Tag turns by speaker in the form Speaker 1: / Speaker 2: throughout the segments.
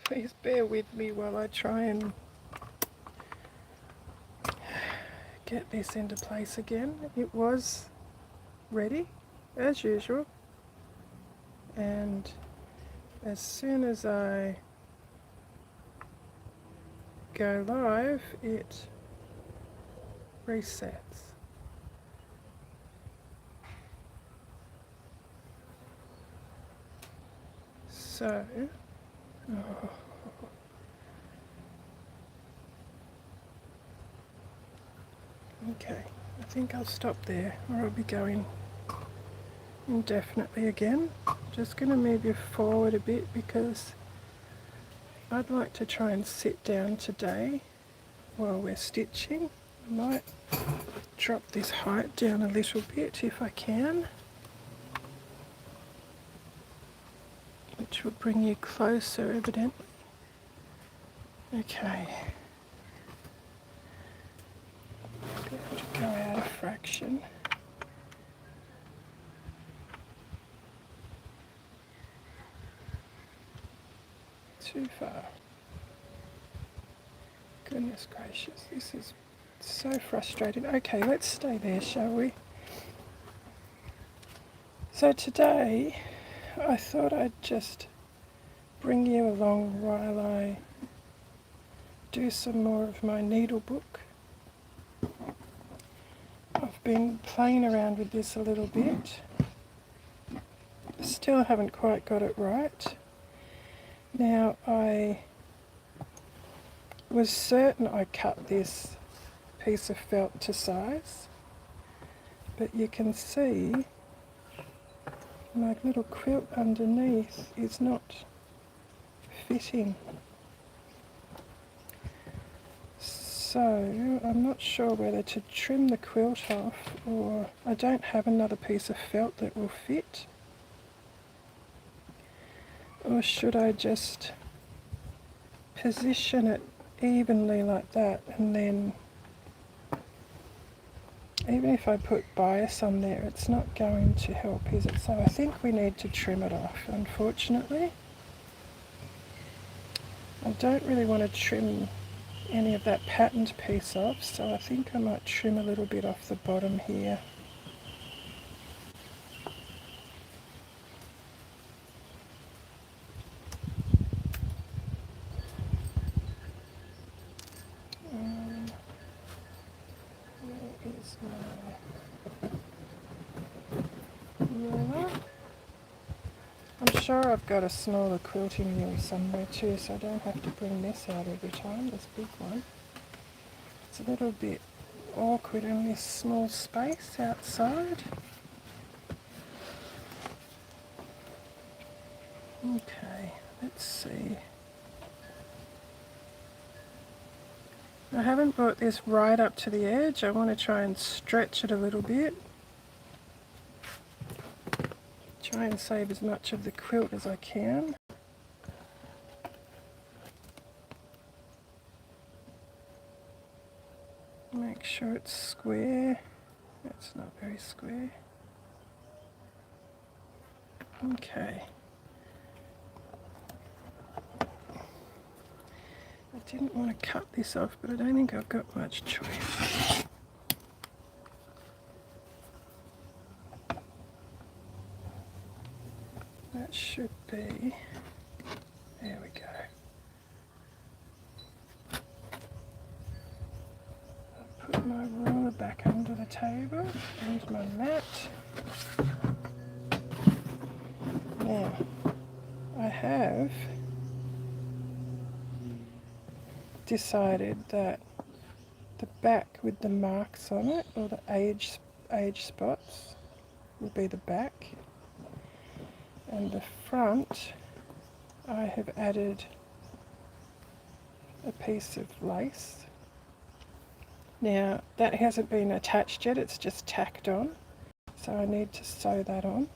Speaker 1: Please bear with me while I try and get this into place again. It was ready as usual, and as soon as I go live it resets. So okay, I think I'll stop there or I'll be going indefinitely again. Just going to move you forward a bit because I'd like to try and sit down today while we're stitching. I might drop this height down a little bit if I can, which will bring you closer evidently. Okay. I'm going to go out a fraction. Too far. Goodness gracious, this is so frustrating. Okay, let's stay there, shall we? So today, I thought I'd just bring you along while I do some more of my needlebook. I've been playing around with this a little bit. Still haven't quite got it right. Now I was certain I cut this piece of felt to size, but you can see my little quilt underneath is not fitting. So I'm not sure whether to trim the quilt off, or I don't have another piece of felt that will fit. Or should I just position it evenly like that, and then even if I put bias on there it's not going to help, is it? So I think we need to trim it off, unfortunately. I don't really want to trim any of that patterned piece off, so I think I might trim a little bit off the bottom here. Where is my ruler? I'm sure I've got a smaller quilting wheel somewhere too, so I don't have to bring this out every time, this big one. It's a little bit awkward in this small space outside. Okay, let's see. I haven't brought this right up to the edge. I want to try and stretch it a little bit. Try and save as much of the quilt as I can. Make sure it's square. That's not very square. Okay. I didn't want to cut this off, but I don't think I've got much choice. That should be, there we go. I'll put my ruler back under the table and my mat. Now, I have decided that the back with the marks on it, or the age spots, will be the back, and the front I have added a piece of lace. Now that hasn't been attached yet, it's just tacked on, so I need to sew that on.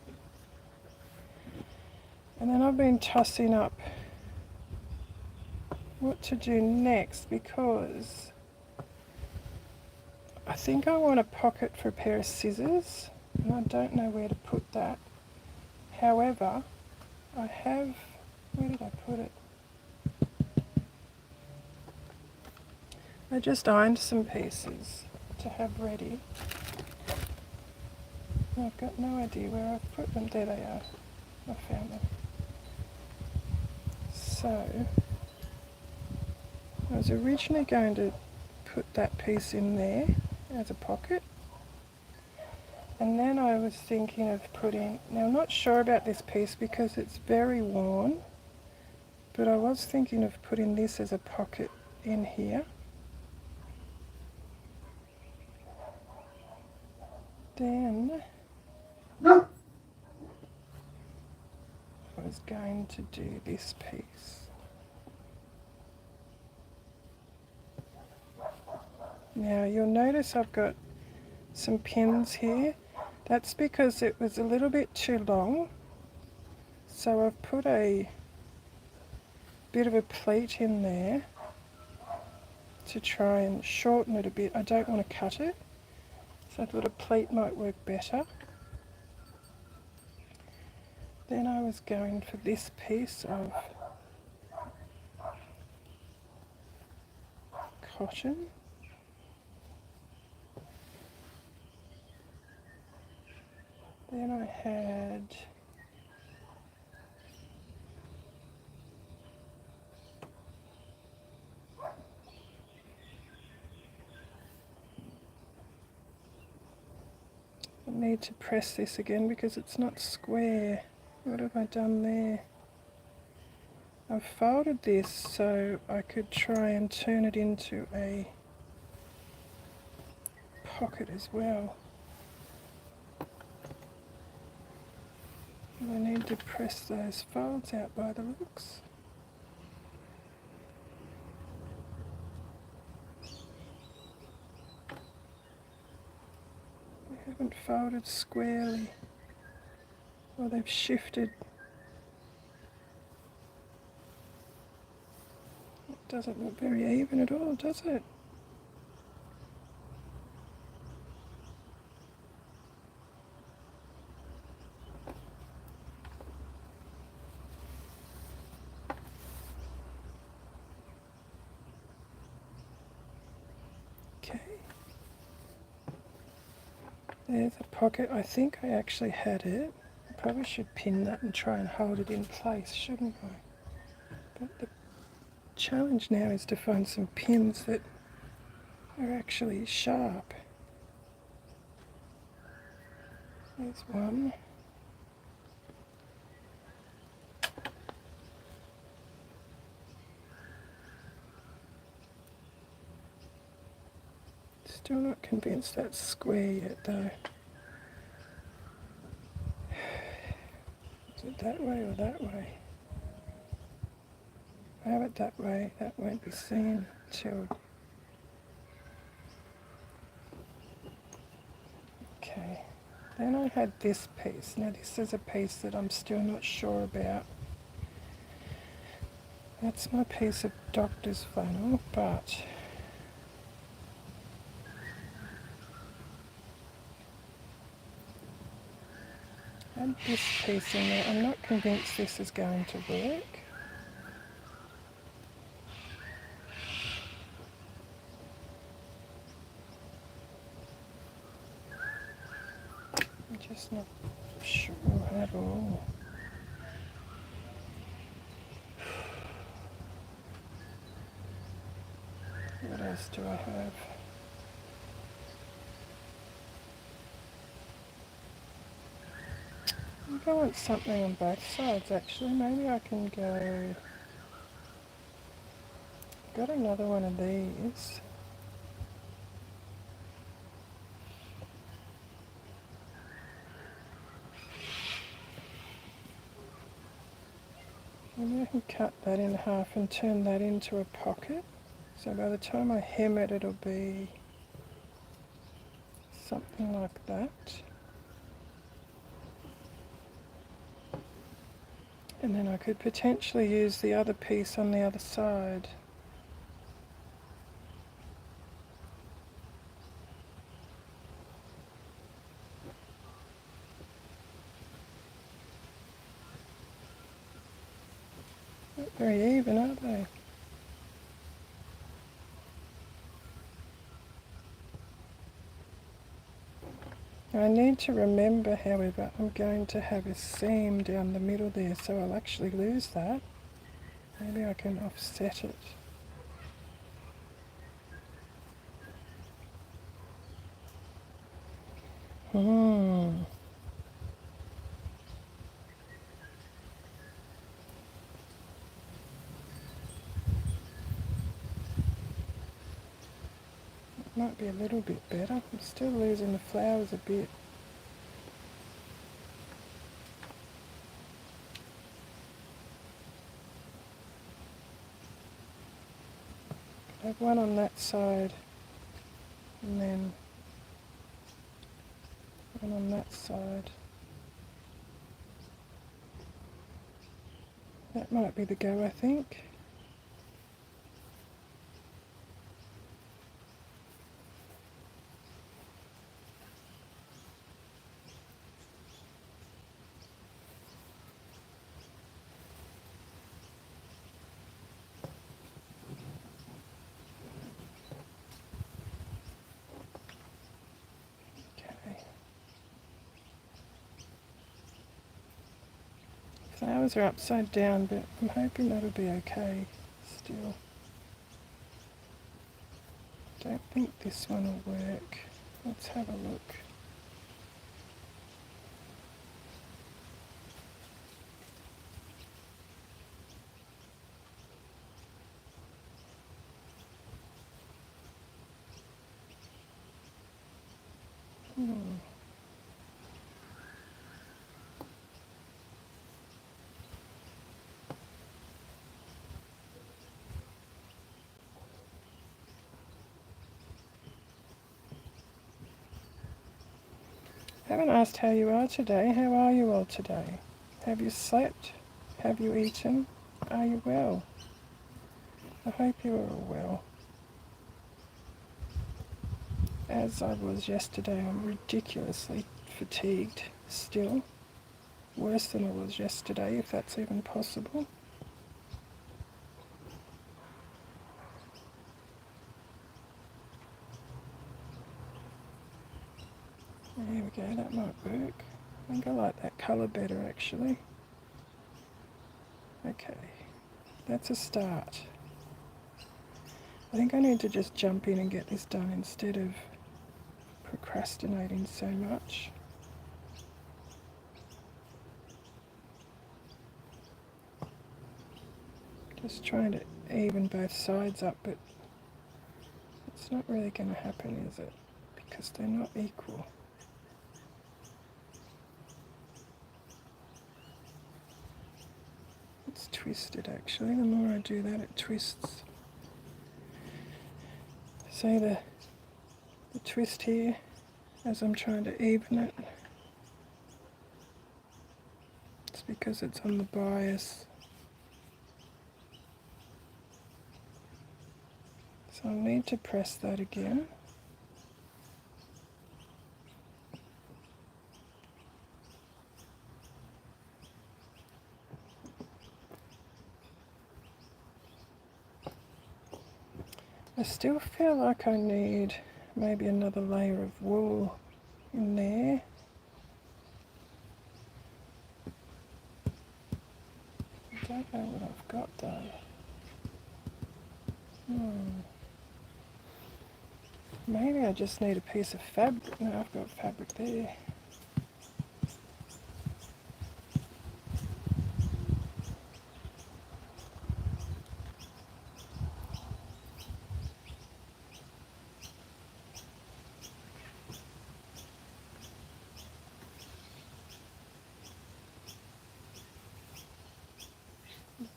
Speaker 1: And then I've been tossing up what to do next, because I think I want a pocket for a pair of scissors, and I don't know where to put that. However, I have, where did I put it? I just ironed some pieces to have ready. I've got no idea where I've put them. There they are. I found them. So, I was originally going to put that piece in there as a pocket. And then I was thinking of putting, now I'm not sure about this piece because it's very worn, but I was thinking of putting this as a pocket in here. Then I was going to do this piece. Now you'll notice I've got some pins here. That's because it was a little bit too long. So I've put a bit of a pleat in there to try and shorten it a bit. I don't want to cut it, so I thought a pleat might work better. Then I was going for this piece of cotton. Then I had I need to press this again because it's not square. What have I done there? I've folded this so I could try and turn it into a pocket as well. I need to press those folds out by the looks. They haven't folded squarely, or they've shifted. It doesn't look very even at all, does it? Okay. There's a pocket. I think I actually had it. I probably should pin that and try and hold it in place, shouldn't I? But the challenge now is to find some pins that are actually sharp. There's one. Still not convinced that's square yet though. Is it that way or that way? I have it that way, that won't be seen till... Okay, then I had this piece. Now this is a piece that I'm still not sure about. That's my piece of doctor's flannel, but I had this piece in there. I'm not convinced this is going to work. I'm just not sure at all. What else do I have? I think I want something on both sides actually. Maybe I can go... Got another one of these. Maybe I can cut that in half and turn that into a pocket. So by the time I hem it, it'll be something like that. And then I could potentially use the other piece on the other side. Not very even, are they? I need to remember, however, I'm going to have a seam down the middle there, so I'll actually lose that. Maybe I can offset it. Might be a little bit better. I'm still losing the flowers a bit. I have one on that side and then one on that side. That might be the go, I think. Flowers are upside down, but I'm hoping that'll be okay still. Don't think this one will work. Let's have a look. I haven't asked how you are today. How are you all today? Have you slept? Have you eaten? Are you well? I hope you are all well. As I was yesterday, I'm ridiculously fatigued still. Worse than I was yesterday, if that's even possible. There we go, that might work. I think I like that colour better actually. Okay, that's a start. I think I need to just jump in and get this done instead of procrastinating so much. Just trying to even both sides up, but it's not really going to happen, is it? Because they're not equal. It's twisted actually. The more I do that, it twists. See the twist here as I'm trying to even it? It's because it's on the bias. So I'll need to press that again. I still feel like I need maybe another layer of wool in there. I don't know what I've got though. Maybe I just need a piece of fabric. No, I've got fabric there.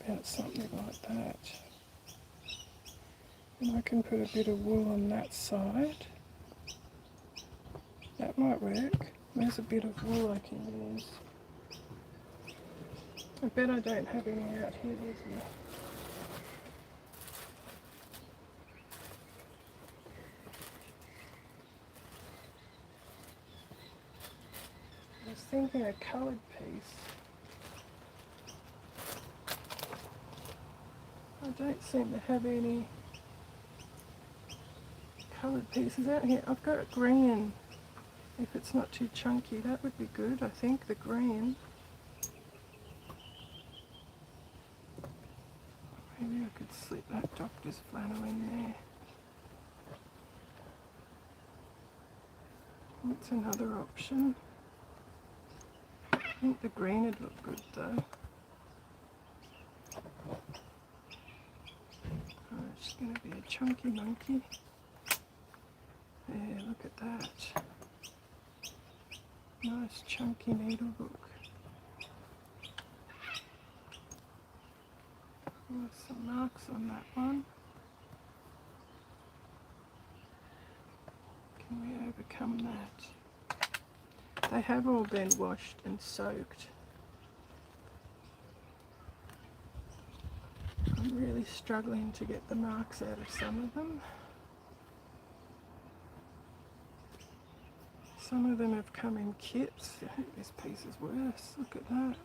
Speaker 1: About something like that. And I can put a bit of wool on that side. That might work. There's a bit of wool I can use. I bet I don't have any out here, is there? I was thinking a coloured piece. I don't seem to have any coloured pieces out here. I've got green. If it's not too chunky, that would be good. I think the green. Maybe I could slip that doctor's flannel in there. That's another option. I think the green would look good though. Oh, it's going to be a chunky monkey. Yeah, look at that. Nice chunky needlebook. Oh, some marks on that one. Can we overcome that? They have all been washed and soaked. I'm really struggling to get the marks out of some of them. Some of them have come in kits. I think this piece is worse. Look at that.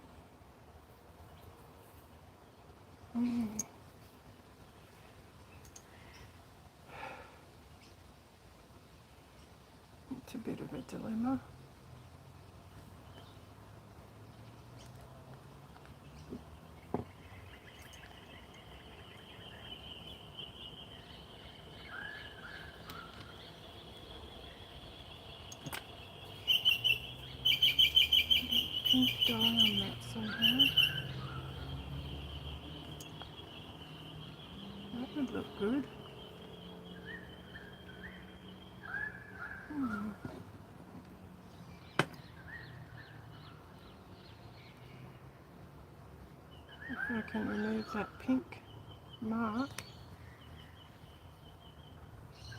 Speaker 1: It's a bit of a dilemma. Pink dye on that somehow. That would look good. If I can remove that pink mark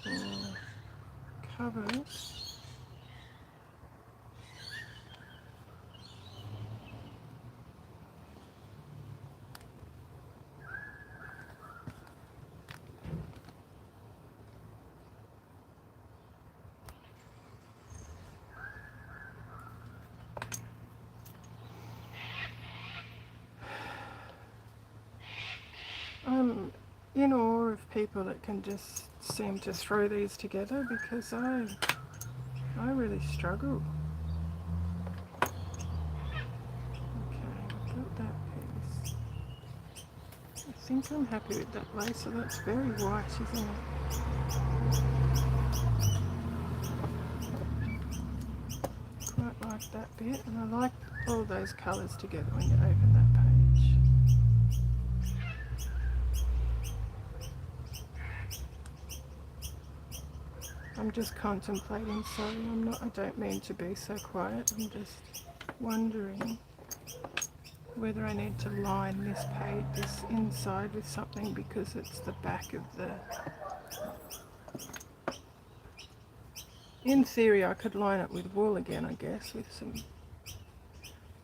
Speaker 1: or covers. I'm in awe of people that can just seem to throw these together, because I really struggle. Okay, I've got that piece. I think I'm happy with that lace, so that's very white, isn't it? Quite like that bit, and I like all those colours together when you open that page. I'm just contemplating, sorry, I don't mean to be so quiet, I'm just wondering whether I need to line this page, this inside with something, because it's the back of the... In theory I could line it with wool again, I guess, with some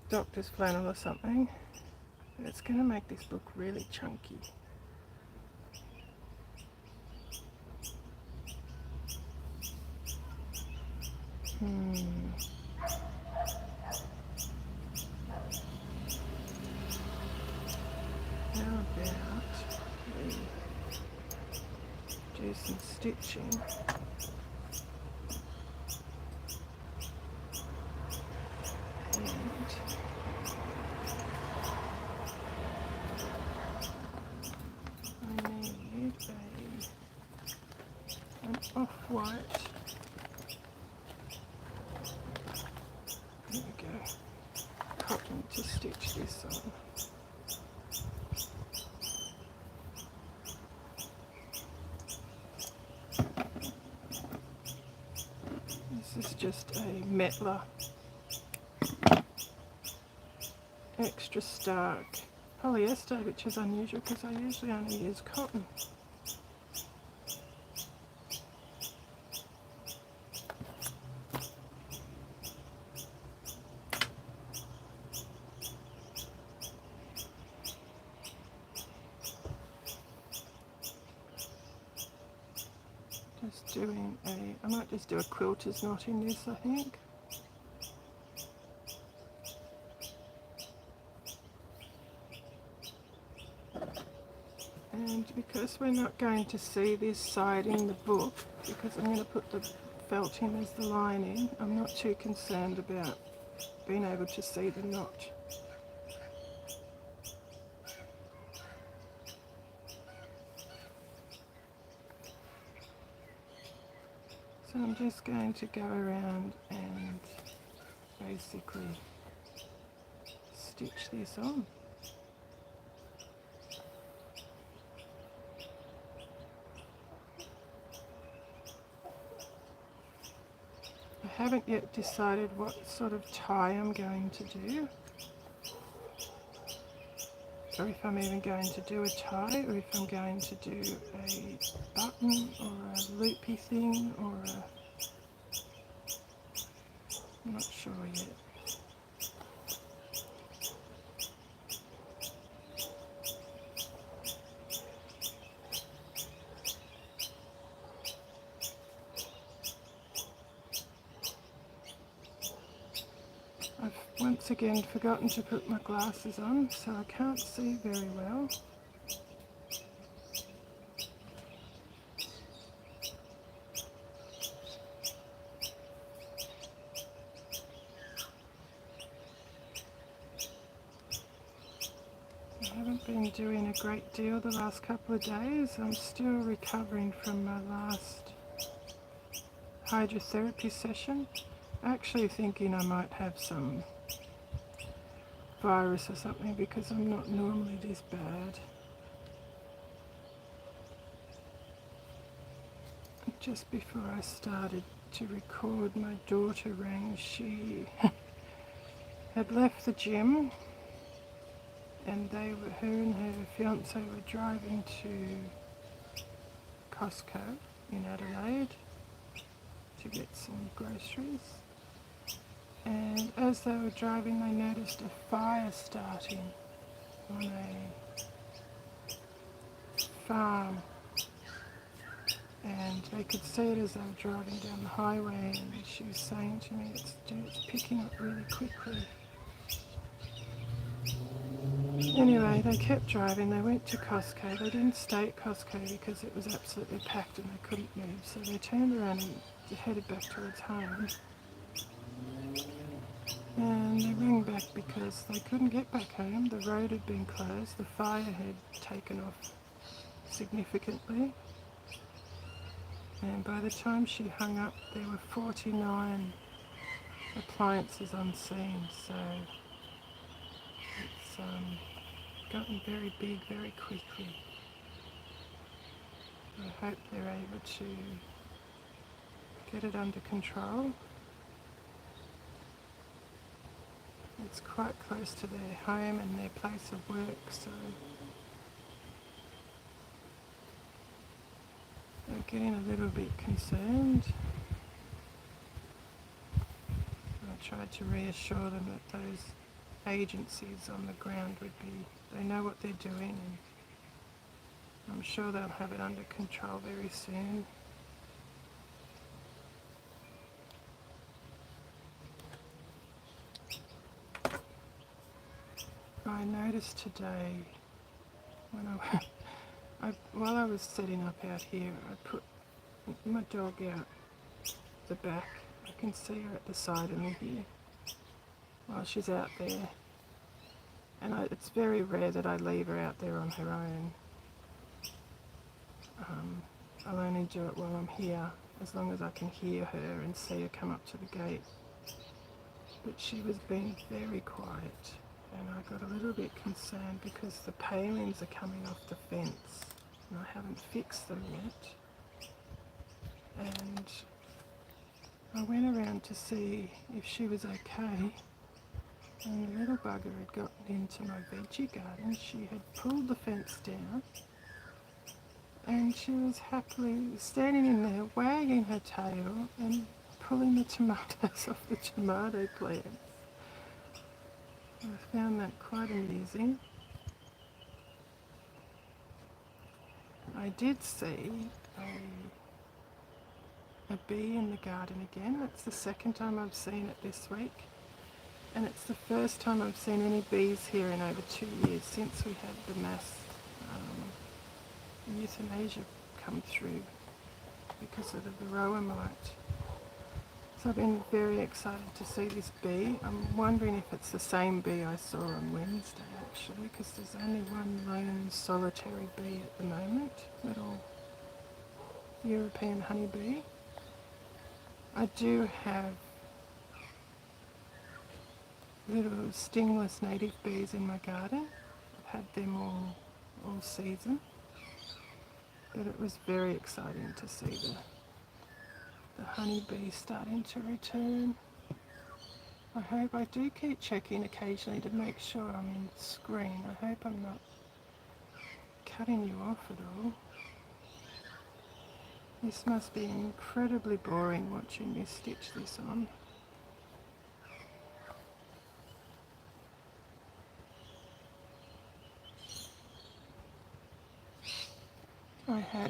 Speaker 1: doctor's flannel or something. But it's going to make this book really chunky. How about we do some stitching? And I need an off-white. There we go. Cotton to stitch this on. This is just a Metler extra stark polyester, which is unusual because I usually only use cotton. Just doing I might just do a quilter's knot in this, I think. And because we're not going to see this side in the book, because I'm going to put the felting as the lining. I'm not too concerned about being able to see the notch. So I'm just going to go around and basically stitch this on. I haven't yet decided what sort of tie I'm going to do, or if I'm even going to do a tie, or if I'm going to do a button or a loopy thing, or I'm not sure yet. I've once again forgotten to put my glasses on, so I can't see very well. I haven't been doing a great deal the last couple of days. I'm still recovering from my last hydrotherapy session. Actually thinking I might have some virus or something because I'm not normally this bad. Just before I started to record, my daughter rang. She had left the gym and her and her fiance were driving to Costco in Adelaide to get some groceries. And as they were driving, they noticed a fire starting on a farm. And they could see it as they were driving down the highway, and she was saying to me, it's picking up really quickly. Anyway, they kept driving. They went to Costco. They didn't stay at Costco because it was absolutely packed and they couldn't move. So they turned around and headed back towards home. And they rang back because they couldn't get back home. The road had been closed. The fire had taken off significantly. And by the time she hung up, there were 49 appliances on scene. So it's gotten very big very quickly. I hope they're able to get it under control. It's quite close to their home and their place of work, so they're getting a little bit concerned. I tried to reassure them that those agencies on the ground they know what they're doing, and I'm sure they'll have it under control very soon. I noticed today when while I was setting up out here, I put my dog out the back. I can see her at the side of me here while she's out there. And it's very rare that I leave her out there on her own. I'll only do it while I'm here, as long as I can hear her and see her come up to the gate. But she was being very quiet, and I got a little bit concerned because the palings are coming off the fence and I haven't fixed them yet. And I went around to see if she was okay, and the little bugger had gotten into my veggie garden. She had pulled the fence down and she was happily standing in there wagging her tail and pulling the tomatoes off the tomato plants. I found that quite amusing. I did see a bee in the garden again. That's the second time I've seen it this week. And it's the first time I've seen any bees here in over 2 years, since we had the mass euthanasia come through because of the varroa mite. So I've been very excited to see this bee. I'm wondering if it's the same bee I saw on Wednesday actually, because there's only one lone solitary bee at the moment, little European honeybee. I do have little stingless native bees in my garden. I've had them all season, but it was very exciting to see the honeybee starting to return. I do keep checking occasionally to make sure I'm in screen. I hope I'm not cutting you off at all. This must be incredibly boring watching me stitch this on.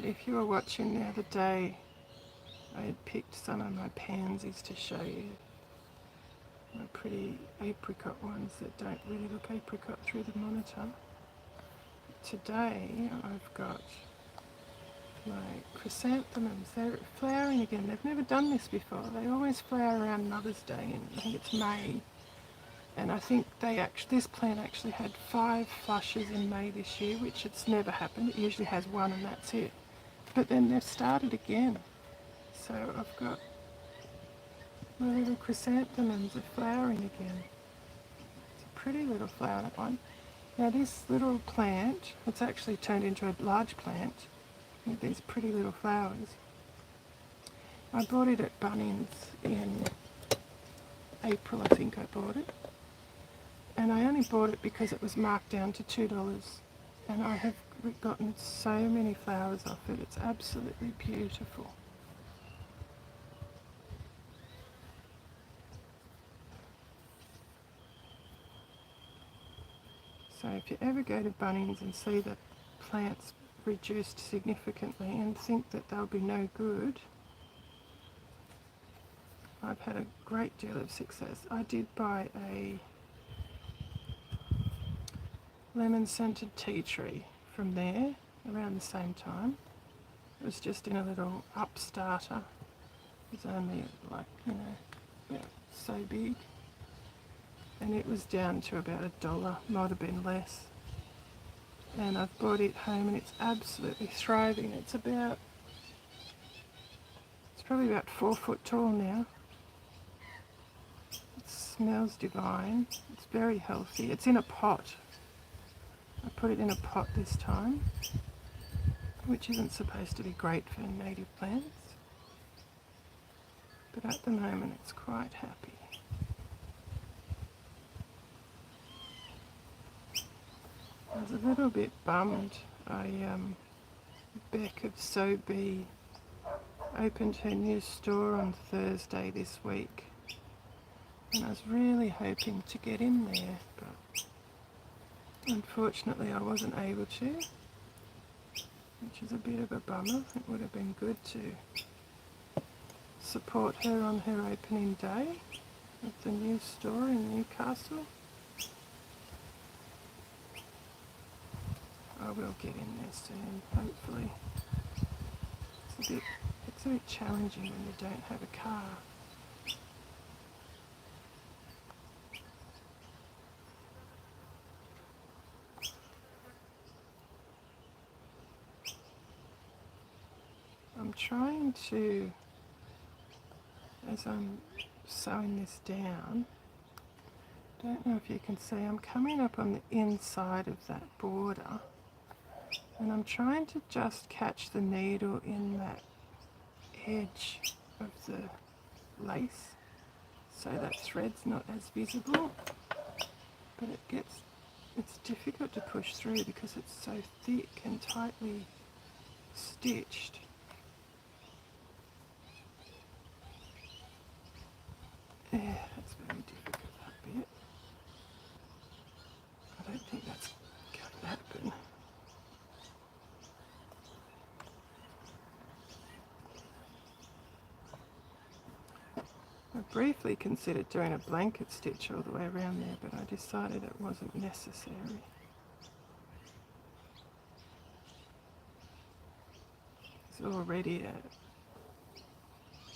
Speaker 1: If you were watching the other day, I had picked some of my pansies to show you. My pretty apricot ones that don't really look apricot through the monitor. Today I've got my chrysanthemums. They're flowering again. They've never done this before. They always flower around Mother's Day, and I think it's May. And I think this plant actually had 5 flushes in May this year, which it's never happened. It usually has 1 and that's it. But then they've started again. So I've got my little chrysanthemums are flowering again. It's a pretty little flower one. Now this little plant, it's actually turned into a large plant with these pretty little flowers. I bought it at Bunnings in April, I think I bought it. And I only bought it because it was marked down to $2. And I have gotten so many flowers off it. It's absolutely beautiful. So if you ever go to Bunnings and see the plants reduced significantly and think that they'll be no good, I've had a great deal of success. I did buy a lemon scented tea tree from there around the same time. It was just in a little upstarter. It was only like, about so big. And it was down to about $1, might have been less. And I've brought it home and it's absolutely thriving. It's probably about 4 foot tall now. It smells divine. It's very healthy. It's in a pot. I put it in a pot this time, which isn't supposed to be great for native plants. But at the moment it's quite happy. I was a little bit bummed. Bec of Kate opened her new store on Thursday this week, and I was really hoping to get in there, but unfortunately I wasn't able to, which is a bit of a bummer. It would have been good to support her on her opening day of the new store in Newcastle. I will get in there soon, hopefully. It's a bit challenging when you don't have a car. I'm trying to, as I'm sewing this down, don't know if you can see, I'm coming up on the inside of that border, and I'm trying to just catch the needle in that edge of the lace so that thread's not as visible, but it's difficult to push through because it's so thick and tightly stitched. Yeah, that's very difficult, that bit. I don't think that's going to happen. I briefly considered doing a blanket stitch all the way around there, but I decided it wasn't necessary. It's already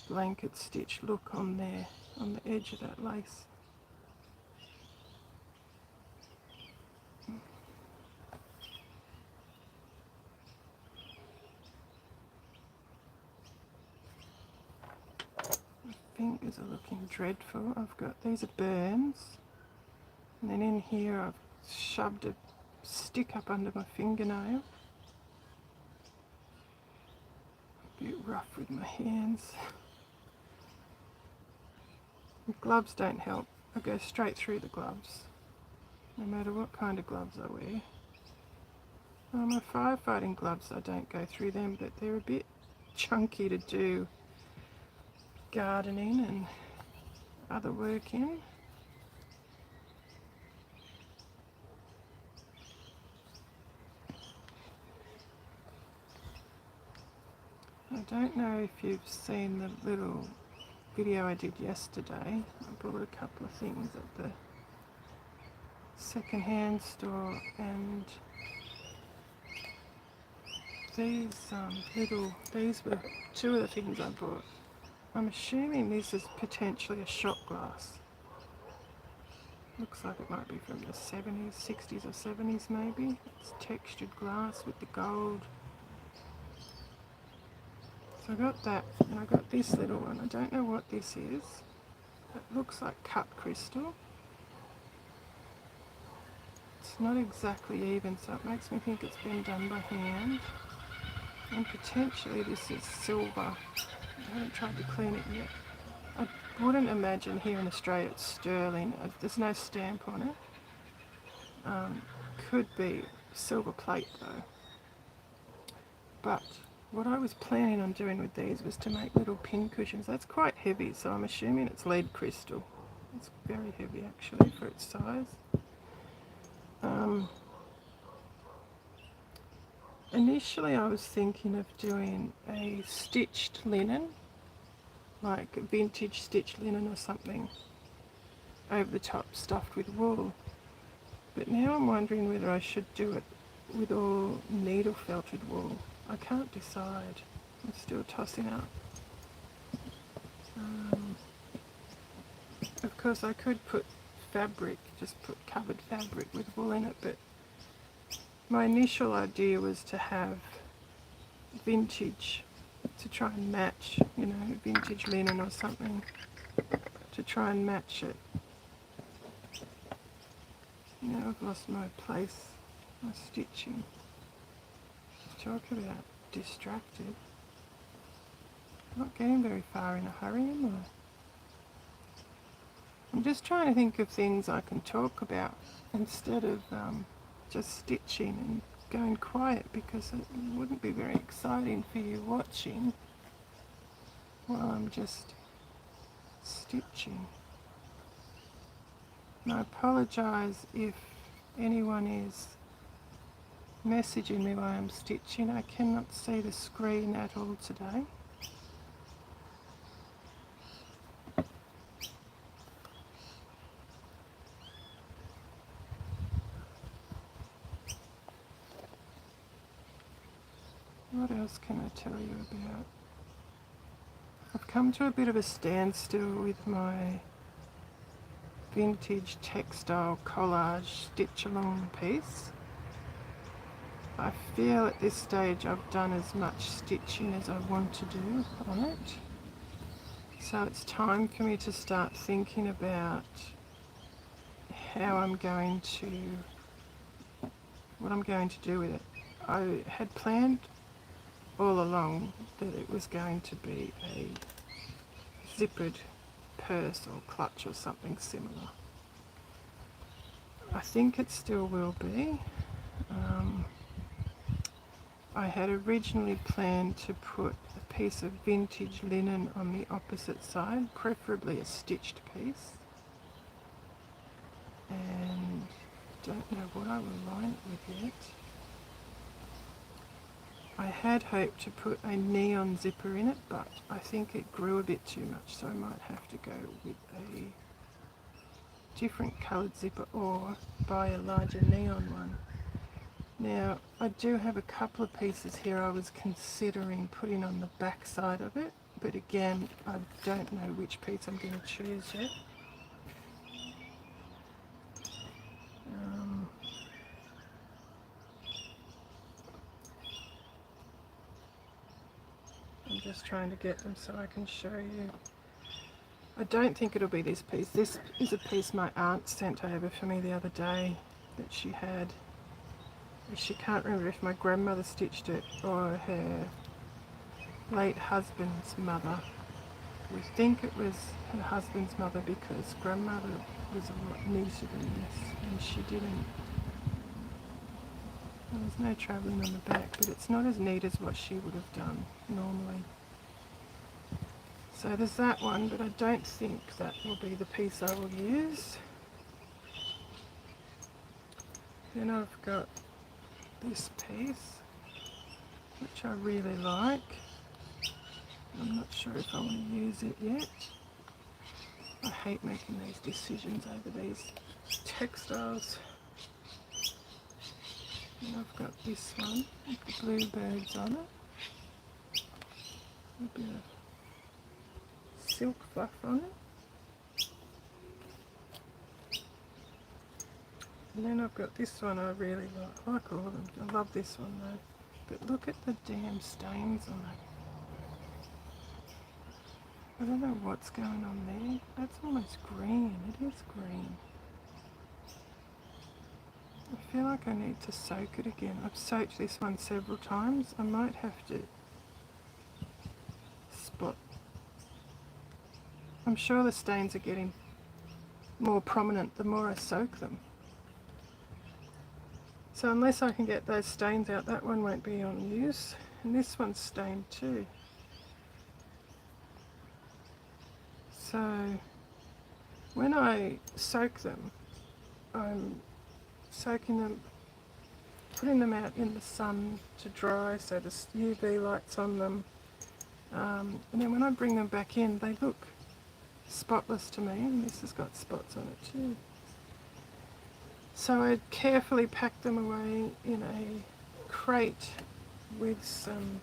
Speaker 1: blanket stitch look on there, on the edge of that lace. My fingers are looking dreadful. I've got, these are burns, and then in here I've shoved a stick up under my fingernail. A bit rough with my hands. The gloves don't help. I go straight through the gloves, no matter what kind of gloves I wear. My firefighting gloves, I don't go through them, but they're a bit chunky to do gardening and other work in. I don't know if you've seen the little video I did yesterday. I bought a couple of things at the secondhand store, and these were two of the things I bought. I'm assuming this is potentially a shot glass. Looks like it might be from the 70s, 60s or 70s maybe. It's textured glass with the gold. So I got that, and I got this little one. I don't know what this is. It looks like cut crystal. It's not exactly even, so it makes me think it's been done by hand. And potentially this is silver. I haven't tried to clean it yet. I wouldn't imagine here in Australia it's sterling. There's no stamp on it. Could be silver plate though. But what I was planning on doing with these was to make little pin cushions. That's quite heavy, so I'm assuming it's lead crystal. It's very heavy actually for its size. Initially I was thinking of doing a stitched linen, like vintage stitched linen or something, over the top stuffed with wool. But now I'm wondering whether I should do it with all needle felted wool. I can't decide. I'm still tossing up. Of course I could put fabric, just put covered fabric with wool in it, but my initial idea was to have vintage, to try and match, you know, vintage linen or something, to try and match it. Now I've lost my place, my stitching. Talk about distracted. Not getting very far in a hurry, am I? I'm just trying to think of things I can talk about instead of just stitching and going quiet, because it wouldn't be very exciting for you watching while I'm just stitching. And I apologise if anyone is messaging me while I'm stitching. I cannot see the screen at all today. What else can I tell you about? I've come to a bit of a standstill with my vintage textile collage stitch along piece. I feel at this stage I've done as much stitching as I want to do on it. So it's time for me to start thinking about how I'm going to, what I'm going to do with it. I had planned all along that it was going to be a zippered purse or clutch or something similar. I think it still will be. I had originally planned to put a piece of vintage linen on the opposite side, preferably a stitched piece, and don't know what I will line it with yet. I had hoped to put a neon zipper in it, but I think it grew a bit too much, so I might have to go with a different coloured zipper or buy a larger neon one. Now, I do have a couple of pieces here I was considering putting on the back side of it, but again, I don't know which piece I'm going to choose yet. I'm just trying to get them so I can show you. I don't think it'll be this piece. This is a piece my aunt sent over for me the other day that she had. She can't remember if my grandmother stitched it or her late husband's mother. We think it was her husband's mother because grandmother was a lot neater than this, and she didn't. There was no travelling on the back, but it's not as neat as what she would have done normally. So there's that one, but I don't think that will be the piece I will use. Then I've got this piece, which I really like. I'm not sure if I want to use it yet. I hate making these decisions over these textiles. And I've got this one with the bluebirds on it. A bit of silk fluff on it. And then I've got this one I really like. I like all of them. I love this one though. But look at the damn stains on it. I don't know what's going on there. That's almost green. It is green. I feel like I need to soak it again. I've soaked this one several times. I might have to spot. I'm sure the stains are getting more prominent the more I soak them. So unless I can get those stains out, that one won't be on use. And this one's stained too. So when I soak them, I'm soaking them, putting them out in the sun to dry so the UV light's on them. And then when I bring them back in, they look spotless to me, and this has got spots on it too. So I carefully pack them away in a crate with some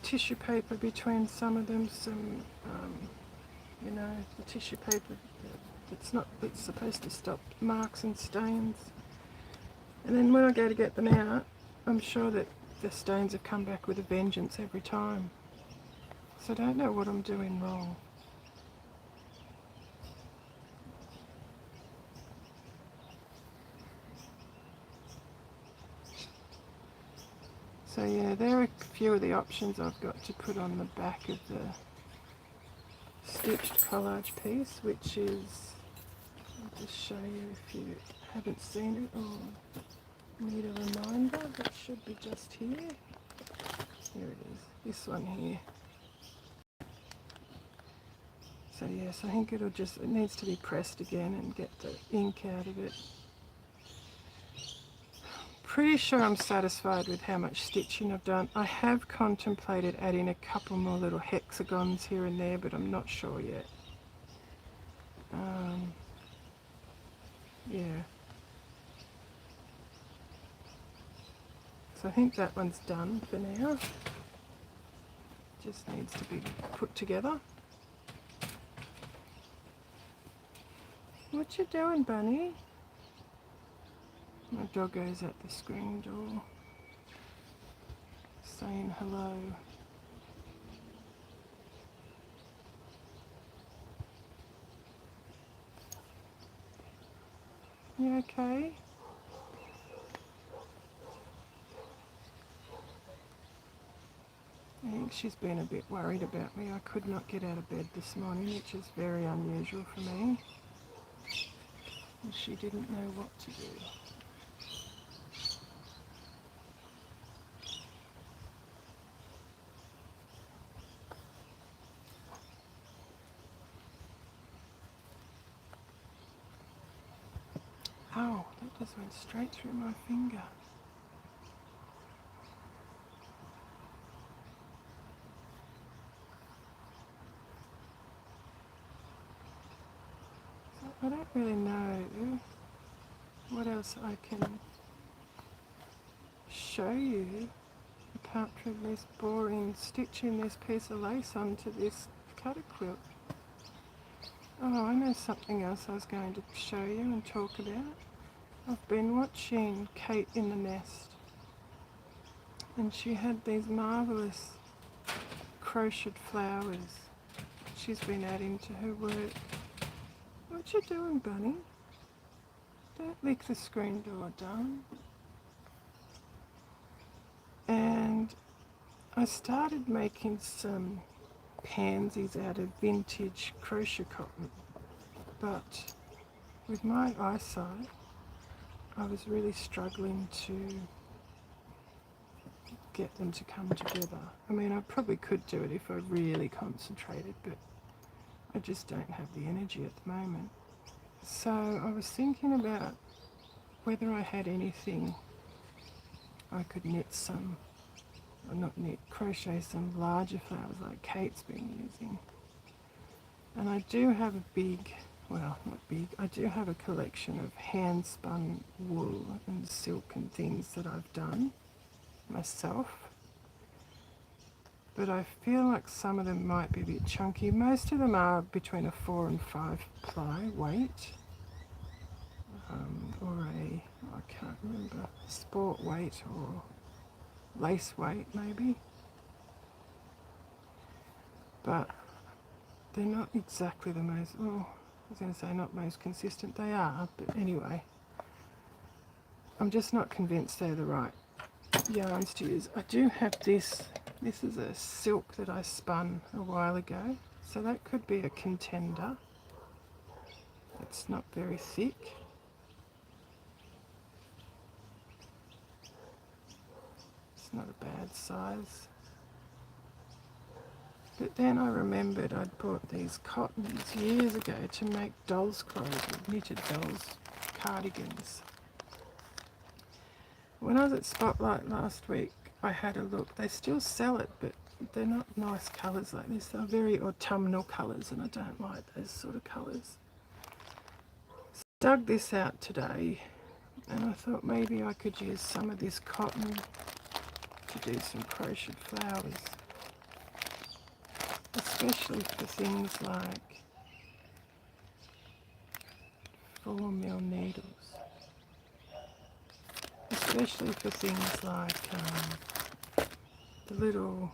Speaker 1: tissue paper between some of them, some, you know, the tissue paper that's supposed to stop marks and stains. And then when I go to get them out, I'm sure that the stains have come back with a vengeance every time. So I don't know what I'm doing wrong. So yeah, there are a few of the options I've got to put on the back of the stitched collage piece, which is, I'll just show you if you haven't seen it or need a reminder. That should be just here. Here it is, this one here. So yes, I think it needs to be pressed again and get the ink out of it. Pretty sure I'm satisfied with how much stitching I've done. I have contemplated adding a couple more little hexagons here and there, but I'm not sure yet. Yeah. So I think that one's done for now. Just needs to be put together. What you doing, bunny? My doggo's at the screen door saying hello. You okay? I think she's been a bit worried about me. I could not get out of bed this morning, which is very unusual for me. And she didn't know what to do. Oh, that just went straight through my finger. So I don't really know what else I can show you comfortably boring stitching this piece of lace onto this cutter quilt. Oh, I know something else I was going to show you and talk about. I've been watching Kate in the Nest, and she had these marvellous crocheted flowers she's been adding to her work. What you doing, Bunny? Don't lick the screen door, darling. And I started making some pansies out of vintage crochet cotton, but with my eyesight I was really struggling to get them to come together. I mean, I probably could do it if I really concentrated, but I just don't have the energy at the moment. So I was thinking about whether I had anything I could knit some, or not knit, crochet some larger flowers like Kate's been using. And I do have a big, well, not big, I do have a collection of hand spun wool and silk and things that I've done myself. But I feel like some of them might be a bit chunky. Most of them are between a 4 and 5 ply weight, or I can't remember, sport weight or lace weight maybe. But they're not exactly the most, well, I was going to say not most consistent, they are, but anyway. I'm just not convinced they're the right yarns to use. I do have this. This is a silk that I spun a while ago, so that could be a contender. It's not very thick. It's not a bad size. But then I remembered I'd bought these cottons years ago to make dolls' clothes with knitted dolls' cardigans. When I was at Spotlight last week, I had a look. They still sell it, but they're not nice colours like this. They're very autumnal colours, and I don't like those sort of colours. So I dug this out today, and I thought maybe I could use some of this cotton to do some crocheted flowers, especially for things like 4mm needles. Especially for things like the little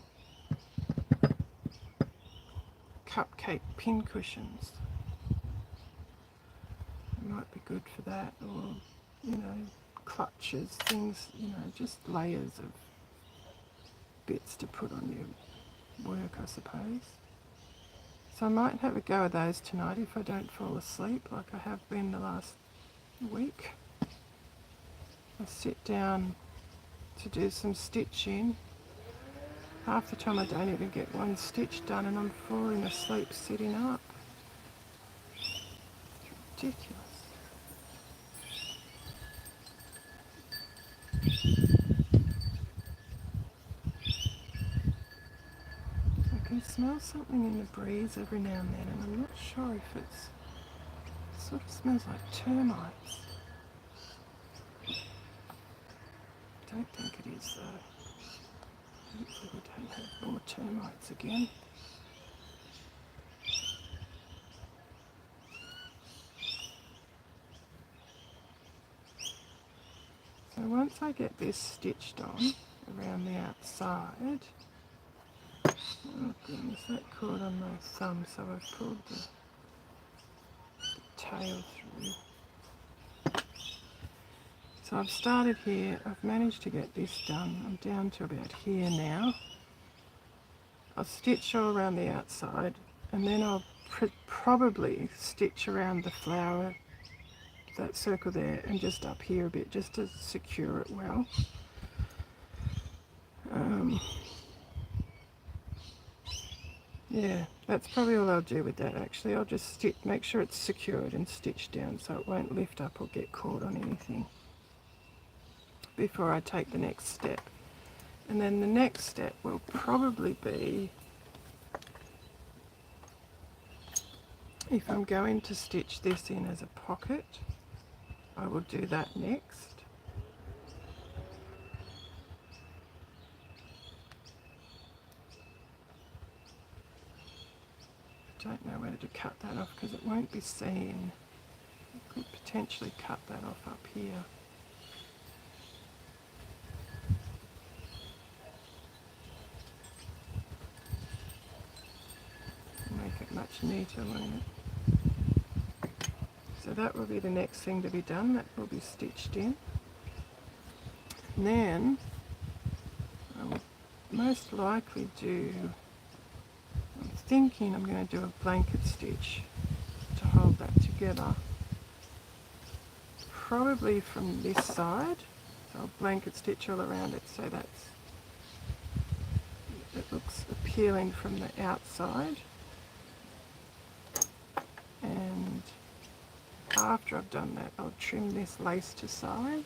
Speaker 1: cupcake pin cushions. It might be good for that, or, you know, clutches, things, you know, just layers of bits to put on your work, I suppose. So I might have a go at those tonight if I don't fall asleep like I have been the last week. I sit down to do some stitching. Half the time I don't even get one stitch done, and I'm falling asleep sitting up. It's ridiculous. I can smell something in the breeze every now and then, and I'm not sure if it sort of smells like termites. I don't think it is though. Hopefully we don't have more termites again. So once I get this stitched on around the outside, oh goodness, that caught on my thumb, so I've pulled the tail through. So I've started here, I've managed to get this done. I'm down to about here now. I'll stitch all around the outside, and then I'll probably stitch around the flower, that circle there, and just up here a bit, just to secure it well. Yeah, that's probably all I'll do with that actually. I'll just make sure it's secured and stitched down so it won't lift up or get caught on anything before I take the next step. And then the next step will probably be, if I'm going to stitch this in as a pocket, I will do that next. don't know whether to cut that off because it won't be seen. I could potentially cut that off up here. Make it much neater, won't it? So that will be the next thing to be done. That will be stitched in. And then I will most likely do, I'm thinking I'm going to do a blanket stitch to hold that together. Probably from this side. So I'll blanket stitch all around it so it looks appealing from the outside. And after I've done that, I'll trim this lace to size.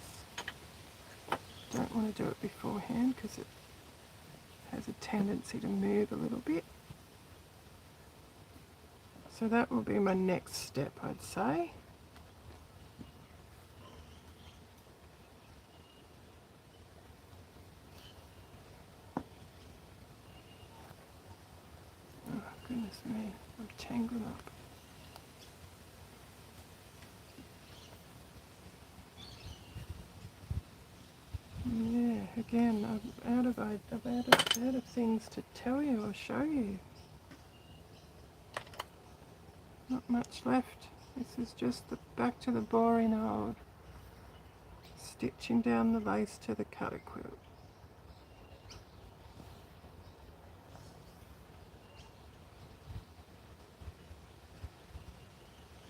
Speaker 1: Don't want to do it beforehand because it has a tendency to move a little bit. So that will be my next step, I'd say. Oh goodness me, I'm tangled up. Yeah, again, I'm out of things to tell you or show you. Not much left. This is just back to the boring old stitching down the lace to the cutter quilt.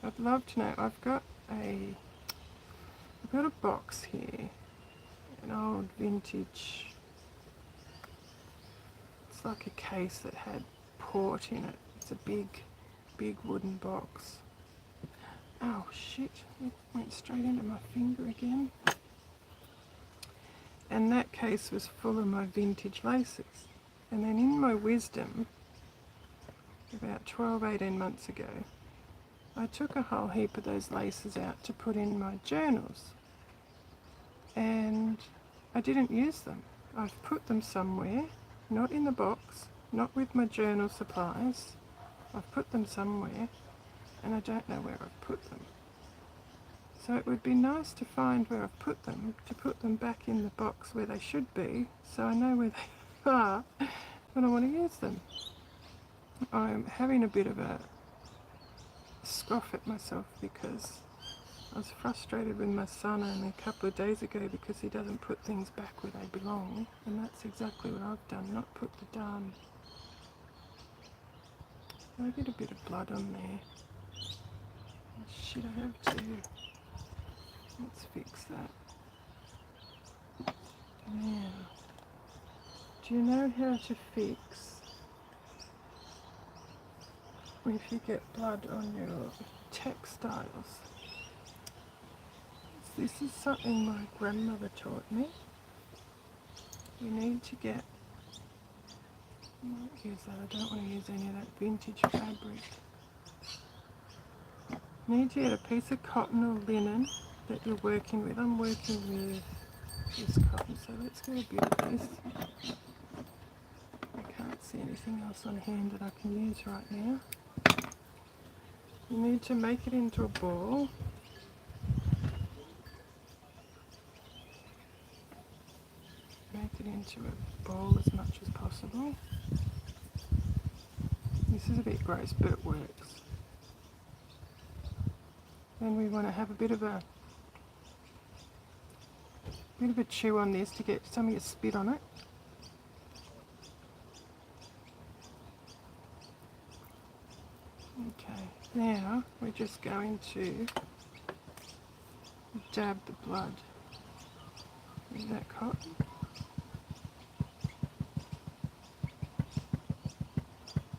Speaker 1: I'd love to know. I've got a box here, an old vintage. It's like a case that had port in it. It's a big wooden box. Oh shit! It went straight into my finger again. And that case was full of my vintage laces. And then in my wisdom, about 12-18 months ago, I took a whole heap of those laces out to put in my journals. And I didn't use them. I've put them somewhere, not in the box, not with my journal supplies. I've put them somewhere and I don't know where I've put them. So it would be nice to find where I've put them, to put them back in the box where they should be, so I know where they are when I want to use them. I'm having a bit of a scoff at myself because I was frustrated with my son only a couple of days ago because he doesn't put things back where they belong, and that's exactly what I've done, not put the darn... I get a bit of blood on there. Oh, shit, I have too. Let's fix that. Now, do you know how to fix if you get blood on your textiles? This is something my grandmother taught me. You need to get... I won't use that, I don't want to use any of that vintage fabric. You need to get a piece of cotton or linen that you're working with. I'm working with this cotton, so let's get a bit of this. I can't see anything else on hand that I can use right now. You need to make it into a ball. Make it into a ball as much as possible. This is a bit gross, but it works. Then we want to have a bit of a chew on this to get some of your spit on it. Okay, now we're just going to dab the blood in that cotton.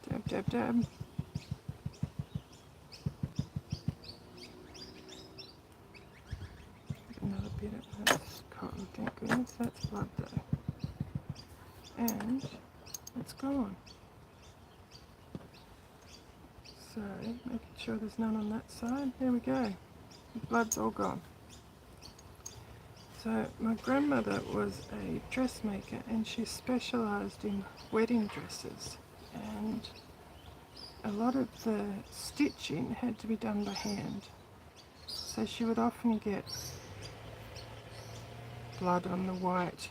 Speaker 1: Dab, dab, dab. Another bit of that's cotton, thank goodness, that's blood though. And it's gone. So, making sure there's none on that side. There we go. The blood's all gone. So, my grandmother was a dressmaker and she specialised in wedding dresses. And a lot of the stitching had to be done by hand. So she would often get blood on the white,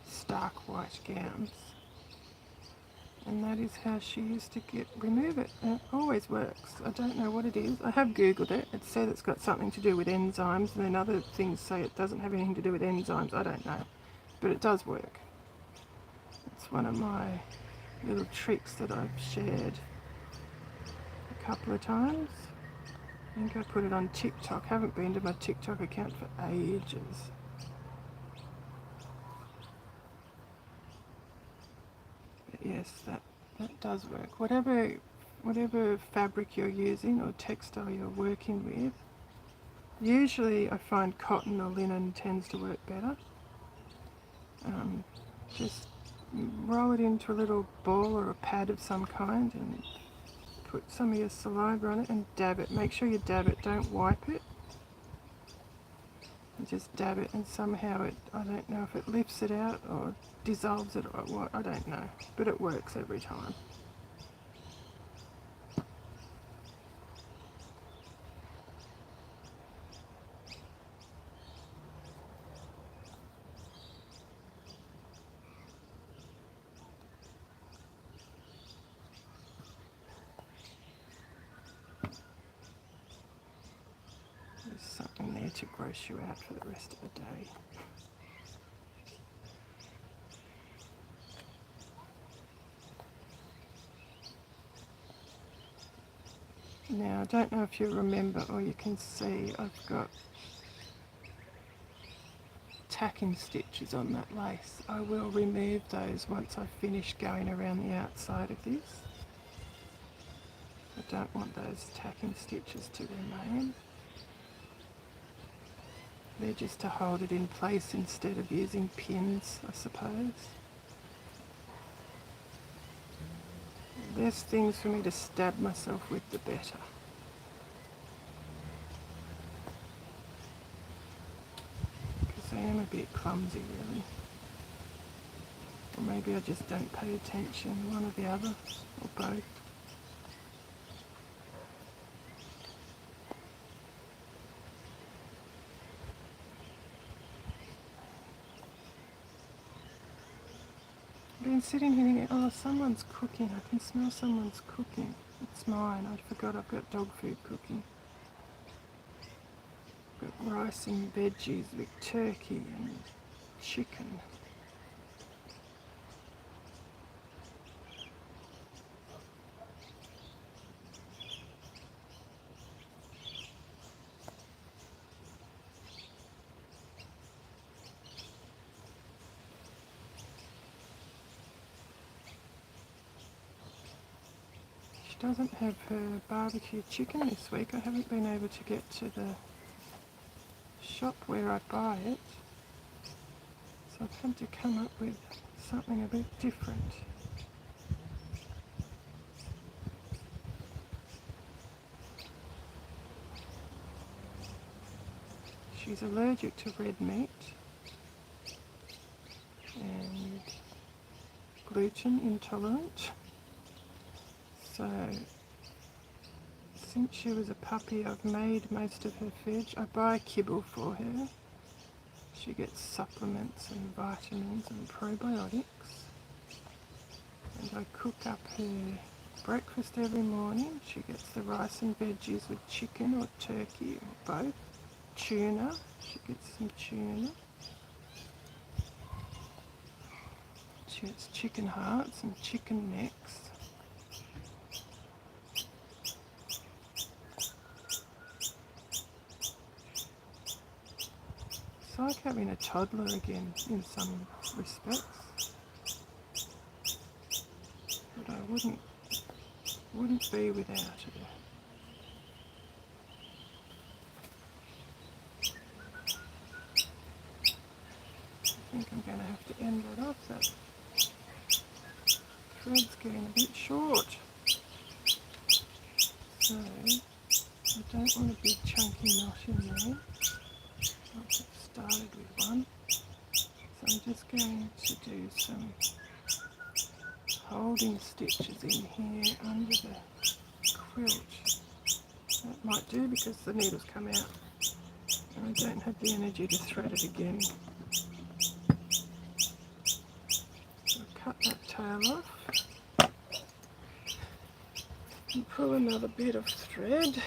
Speaker 1: stark white gowns. And that is how she used to remove it. And it always works. I don't know what it is. I have Googled it. It said it's got something to do with enzymes, and then other things say it doesn't have anything to do with enzymes. I don't know. But it does work. It's one of my little tricks that I've shared a couple of times. I think I put it on TikTok. I haven't been to my TikTok account for ages. But yes, that does work. Whatever fabric you're using or textile you're working with, usually I find cotton or linen tends to work better. Just roll it into a little ball or a pad of some kind and put some of your saliva on it and dab it. Make sure you dab it, don't wipe it. And just dab it, and somehow I don't know if it lifts it out or dissolves it or what, I don't know. But it works every time. There's something there to gross you out for the rest of the day. Now, I don't know if you remember or you can see, I've got tacking stitches on that lace. I will remove those once I've finished going around the outside of this. I don't want those tacking stitches to remain. They're just to hold it in place instead of using pins, I suppose. The less things for me to stab myself with, the better. Because I am a bit clumsy, really. Or maybe I just don't pay attention, one or the other, or both. I've been sitting here thinking, oh, someone's cooking. I can smell someone's cooking. It's mine. I forgot I've got dog food cooking. I've got rice and veggies with turkey and chicken. Doesn't have her barbecue chicken this week. I haven't been able to get to the shop where I buy it, so I've had to come up with something a bit different. She's allergic to red meat and gluten intolerant. So, since she was a puppy, I've made most of her veg. I buy kibble for her. She gets supplements and vitamins and probiotics. And I cook up her breakfast every morning. She gets the rice and veggies with chicken or turkey or both. Tuna. She gets some tuna. She gets chicken hearts and chicken necks. It's like having a toddler again in some respects, but I wouldn't be without her. I think I'm going to have to end it off. That thread's getting a bit short, so I don't want a big chunky knot in there. I've started with one, so I'm just going to do some holding stitches in here under the quilt. That might do because the needles come out and I don't have the energy to thread it again. So cut that tail off and pull another bit of thread.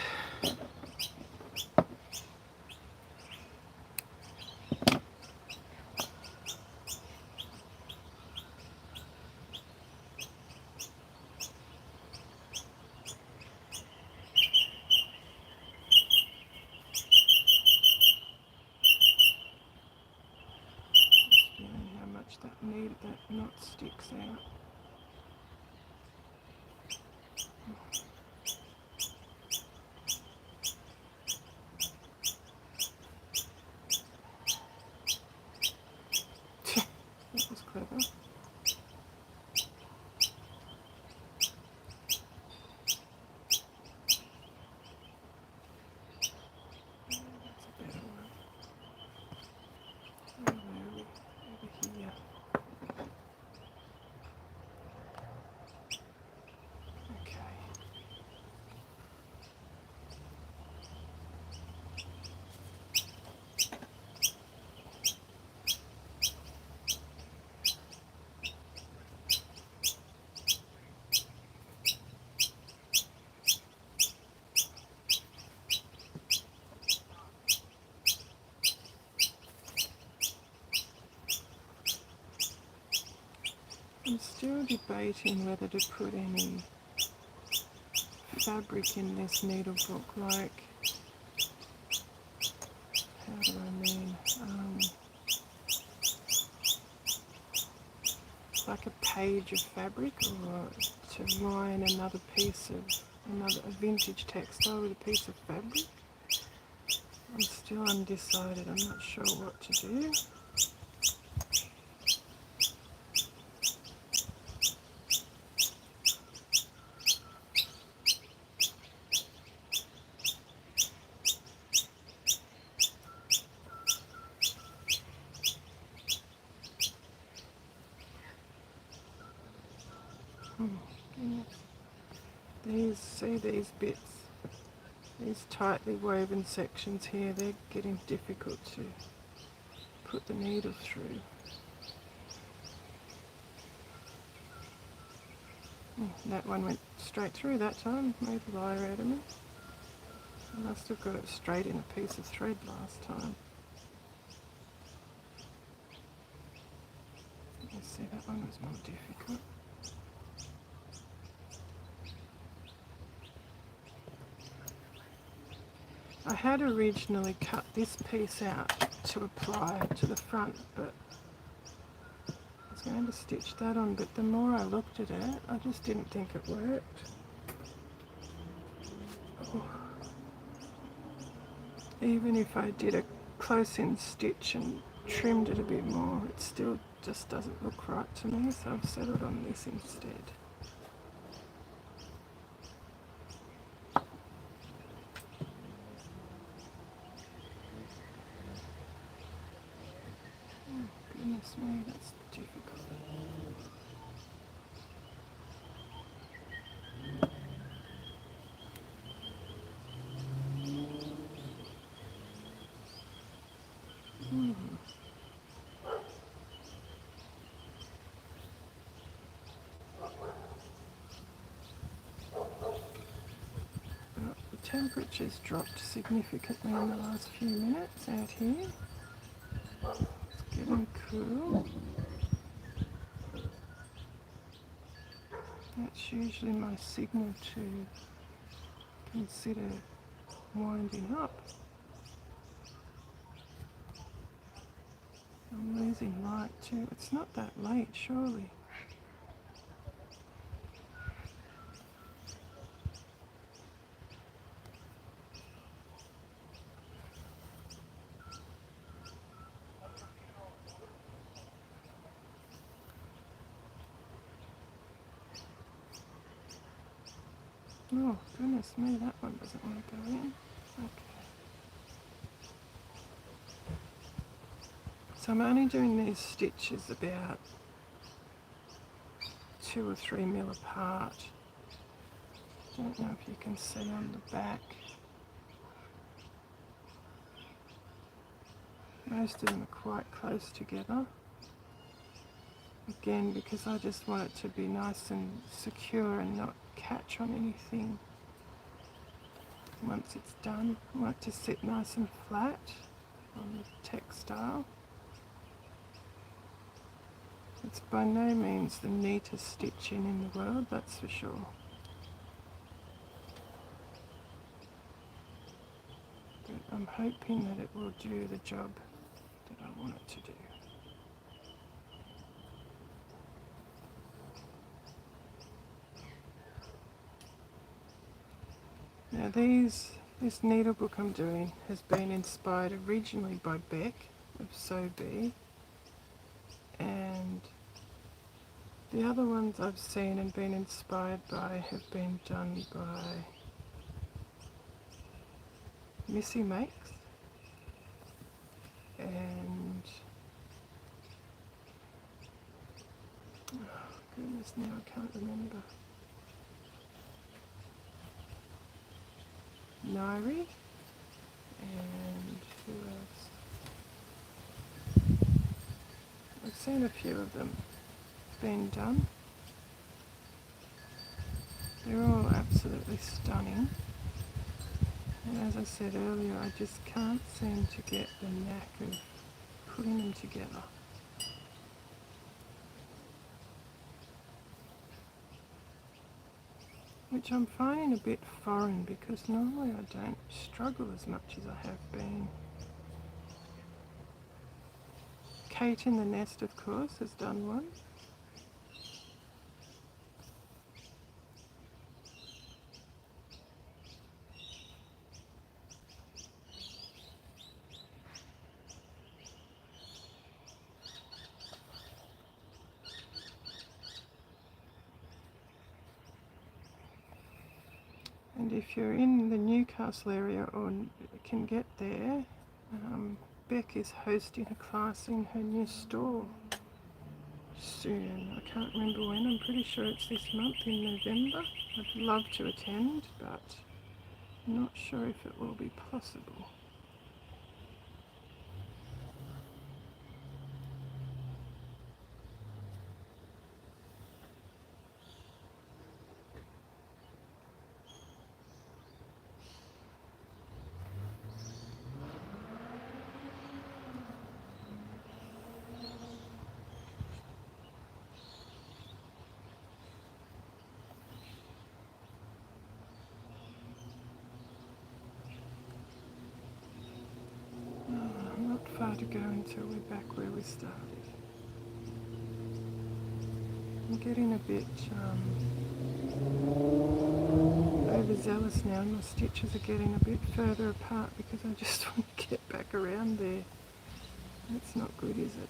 Speaker 1: That knot sticks out. That was clever. That's a better one. Where were we? Over here. Okay. I'm still debating whether to put any fabric in this needlebook, like, how do I mean, like a page of fabric, or to line another piece of, a vintage textile with a piece of fabric. I'm still undecided, I'm not sure what to do. These bits, these tightly woven sections here, they're getting difficult to put the needle through. That one went straight through that time, made a liar out of me. I must have got it straight in a piece of thread last time. Let's see, that one was more difficult. I had originally cut this piece out to apply to the front, but I was going to stitch that on, but the more I looked at it, I just didn't think it worked. Oh. Even if I did a close-in stitch and trimmed it a bit more, it still just doesn't look right to me, so I've settled on this instead. Goodness me, that's difficult. Well, the temperature's dropped significantly in the last few minutes out here. It's getting cool. That's usually my signal to consider winding up. I'm losing light too. It's not that late, surely. Oh, goodness me, that one doesn't want to go in. Okay. So I'm only doing these stitches about 2 or 3 mil apart. Don't know if you can see on the back. Most of them are quite close together. Again, because I just want it to be nice and secure and not catch on anything. Once it's done, I want it to sit nice and flat on the textile. It's by no means the neatest stitching in the world, that's for sure. But I'm hoping that it will do the job that I want it to do. Now this needlebook I'm doing has been inspired originally by Bec of Kate, and the other ones I've seen and been inspired by have been done by Missy Makes, and oh goodness, now I can't remember. Nairi, and who else? I've seen a few of them being done. They're all absolutely stunning. And as I said earlier, I just can't seem to get the knack of putting them together. Which I'm finding a bit foreign, because normally I don't struggle as much as I have been. Kate in the Nest, of course, has done one. And if you're in the Newcastle area or can get there, Bec is hosting a class in her new store soon. I can't remember when. I'm pretty sure it's this month in November. I'd love to attend, but I'm not sure if it will be possible. Not far to go until we're back where we started. I'm getting a bit overzealous now, and my stitches are getting a bit further apart because I just want to get back around there. That's not good, is it?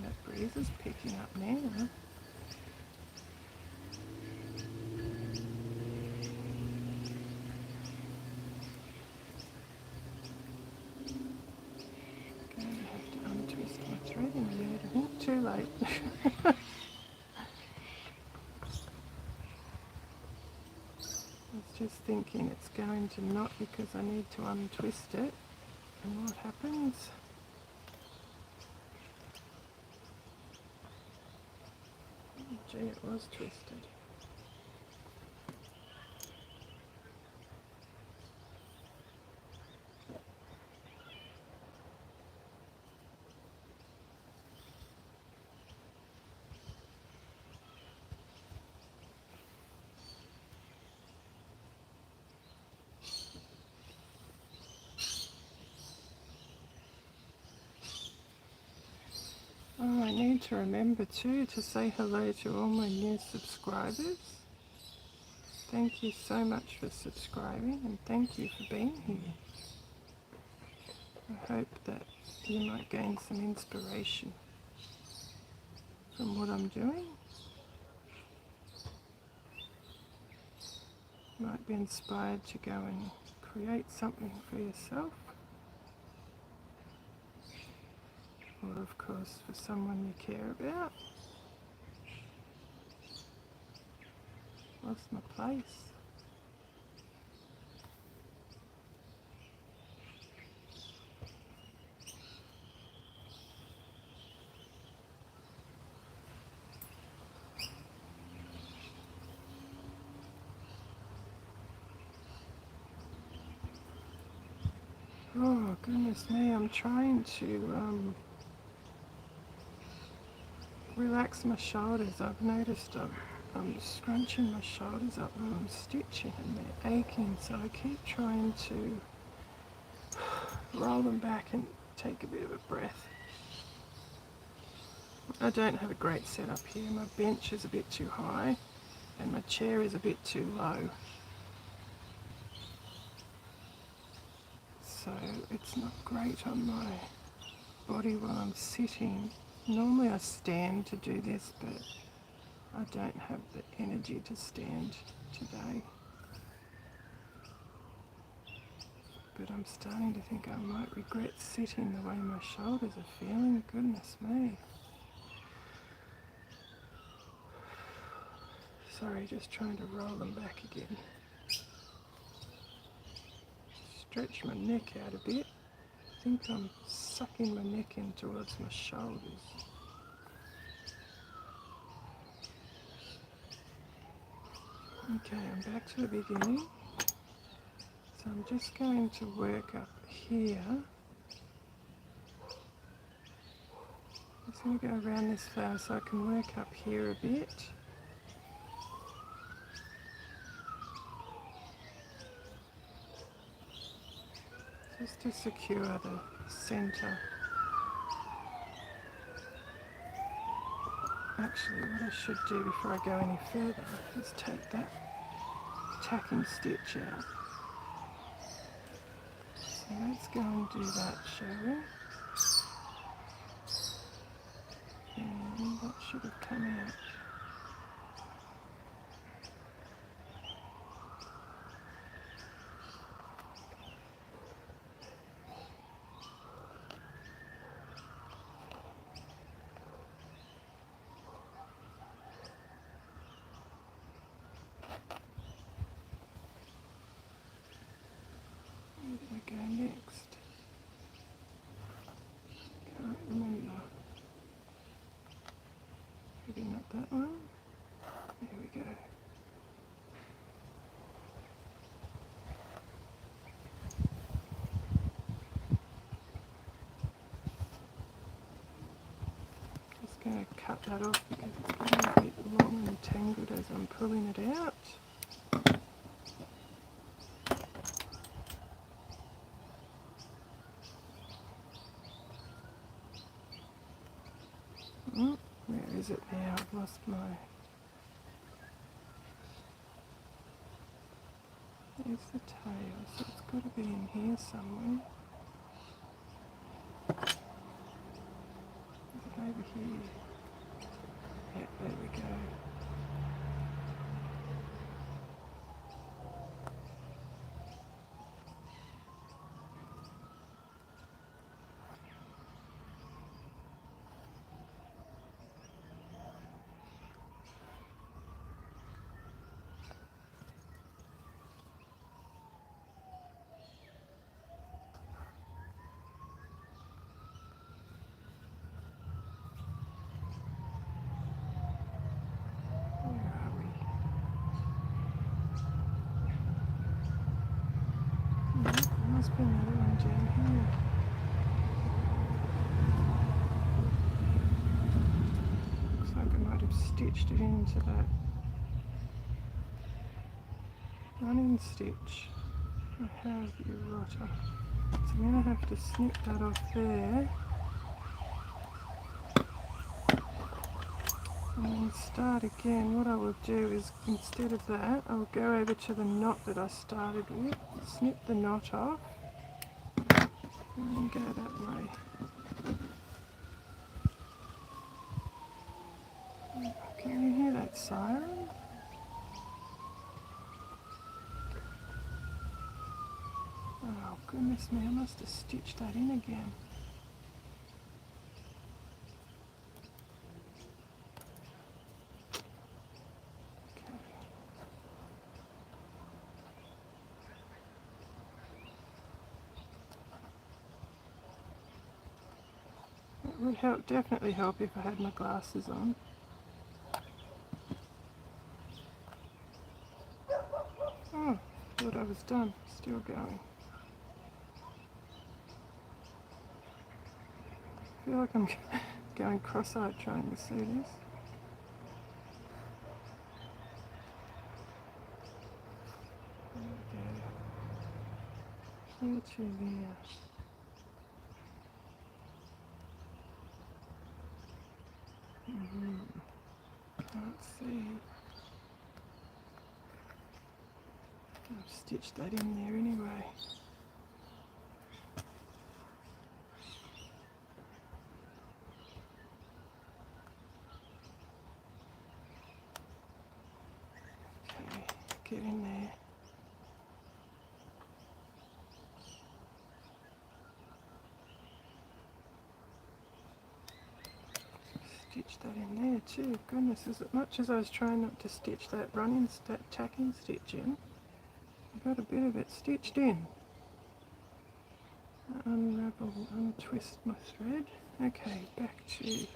Speaker 1: That breeze is picking up now. Going to have to untwist my thread in a minute. I think too late. I was just thinking it's going to knot because I need to untwist it. And what happens? Oh, gee, it was twisted. Oh, I need to remember too to say hello to all my new subscribers. Thank you so much for subscribing, and thank you for being here. I hope that you might gain some inspiration from what I'm doing. You might be inspired to go and create something for yourself, or of course for someone you care about. Lost my place. Oh goodness me, I'm trying to relax my shoulders. I've noticed I'm scrunching my shoulders up when I'm stitching and they're aching, so I keep trying to roll them back and take a bit of a breath. I don't have a great setup here. My bench is a bit too high and my chair is a bit too low. So it's not great on my body while I'm sitting. Normally I stand to do this, but I don't have the energy to stand today. But I'm starting to think I might regret sitting the way my shoulders are feeling. Goodness me. Sorry, just trying to roll them back again. Stretch my neck out a bit. I think I'm sucking my neck in towards my shoulders. Okay, I'm back to the beginning. So I'm just going to work up here. I'm just going to go around this flower so I can work up here a bit. Just to secure the centre. Actually, what I should do before I go any further is take that tacking stitch out. So let's go and do that, shall we? And that should have come out. Where do we go next? Can't remember. Maybe not that one. There we go. Just going to cut that off because it's getting a bit long and tangled as I'm pulling it out. Oh, where is it now? I've lost my... There's the tail, so it's got to be in here somewhere. Is it over here? Yeah, there we go. Must be another one down here. Looks like I might have stitched it into that running stitch. I have, you rotter. So I'm going to have to snip that off there. And then start again. What I will do is, instead of that, I'll go over to the knot that I started with, snip the knot off. And go that way. Can you hear that siren? Oh goodness me, I must have stitched that in again. It would help, definitely help if I had my glasses on. Oh, thought I was done. Still going. I feel like I'm going cross-eyed trying to see this. There we go. Here to there. Can't see. I've stitched that in there anyway. Okay, get in there. Stitch that in there too. Goodness, as much as I was trying not to stitch that tacking stitch in, I got a bit of it stitched in. Unravel, untwist my thread. Okay, back to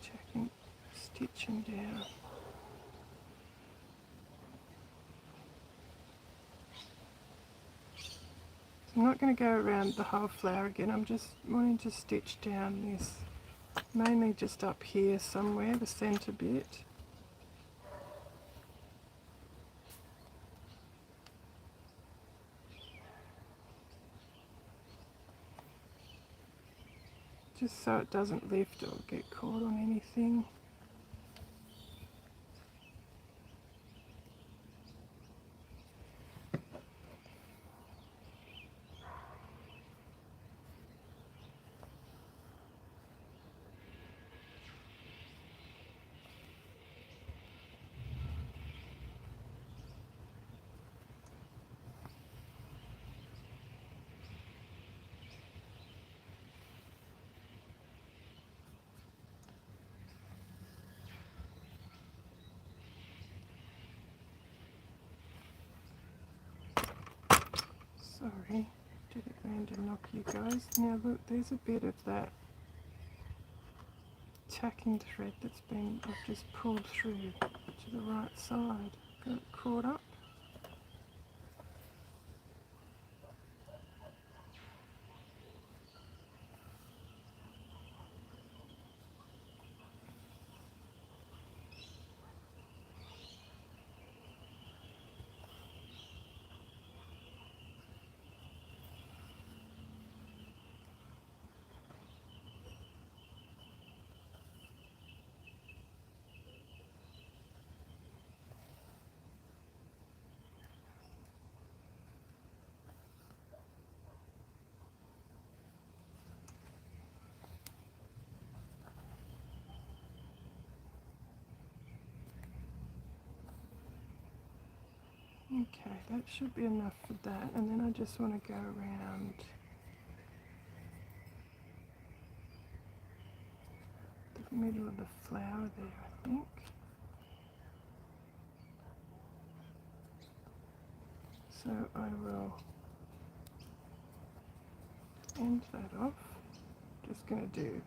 Speaker 1: tacking, stitching down. I'm not going to go around the whole flower again, I'm just wanting to stitch down this, mainly just up here somewhere, the centre bit. Just so it doesn't lift or get caught on anything. Sorry, did it random knock you guys. Now look, there's a bit of that tacking thread that's been, I've just pulled through to the right side. Got it caught up. Okay, that should be enough for that, and then I just want to go around the middle of the flower there, I think. So I will end that off. Just going to do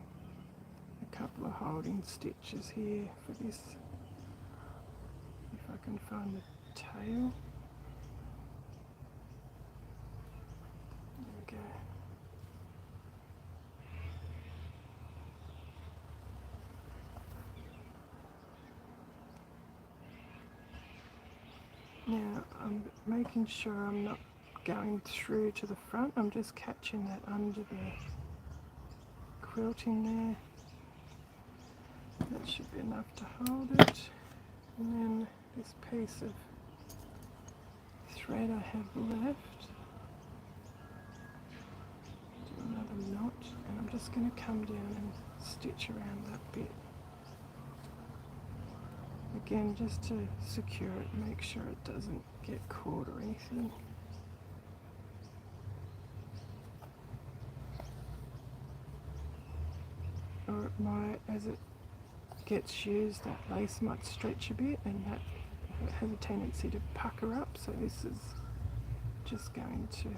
Speaker 1: a couple of holding stitches here for this, if I can find the tail. There we go. Now I'm making sure I'm not going through to the front, I'm just catching that under the quilting there. That should be enough to hold it. And then this piece of thread I have left, just going to come down and stitch around that bit. Again, just to secure it, make sure it doesn't get caught or anything. Or it might, as it gets used, that lace might stretch a bit and that has a tendency to pucker up, so this is just going to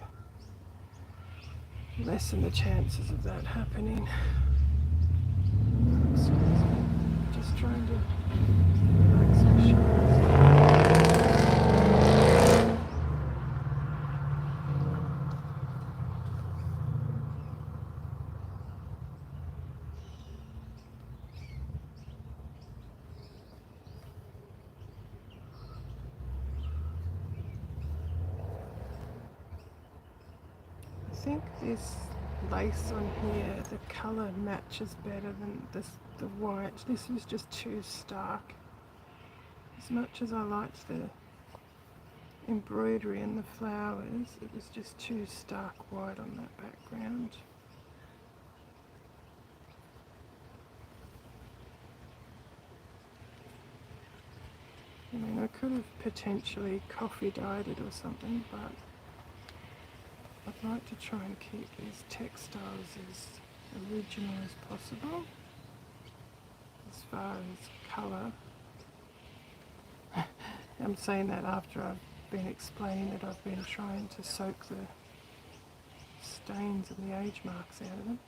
Speaker 1: lessen the chances of that happening. Excuse me, just trying to relax my shoulders. I think this lace on here, the colour matches better than the white. This was just too stark. As much as I liked the embroidery and the flowers, it was just too stark white on that background. I mean, I could have potentially coffee dyed it or something, but I'd like to try and keep these textiles as original as possible as far as colour. I'm saying that after I've been explaining that I've been trying to soak the stains and the age marks out of them.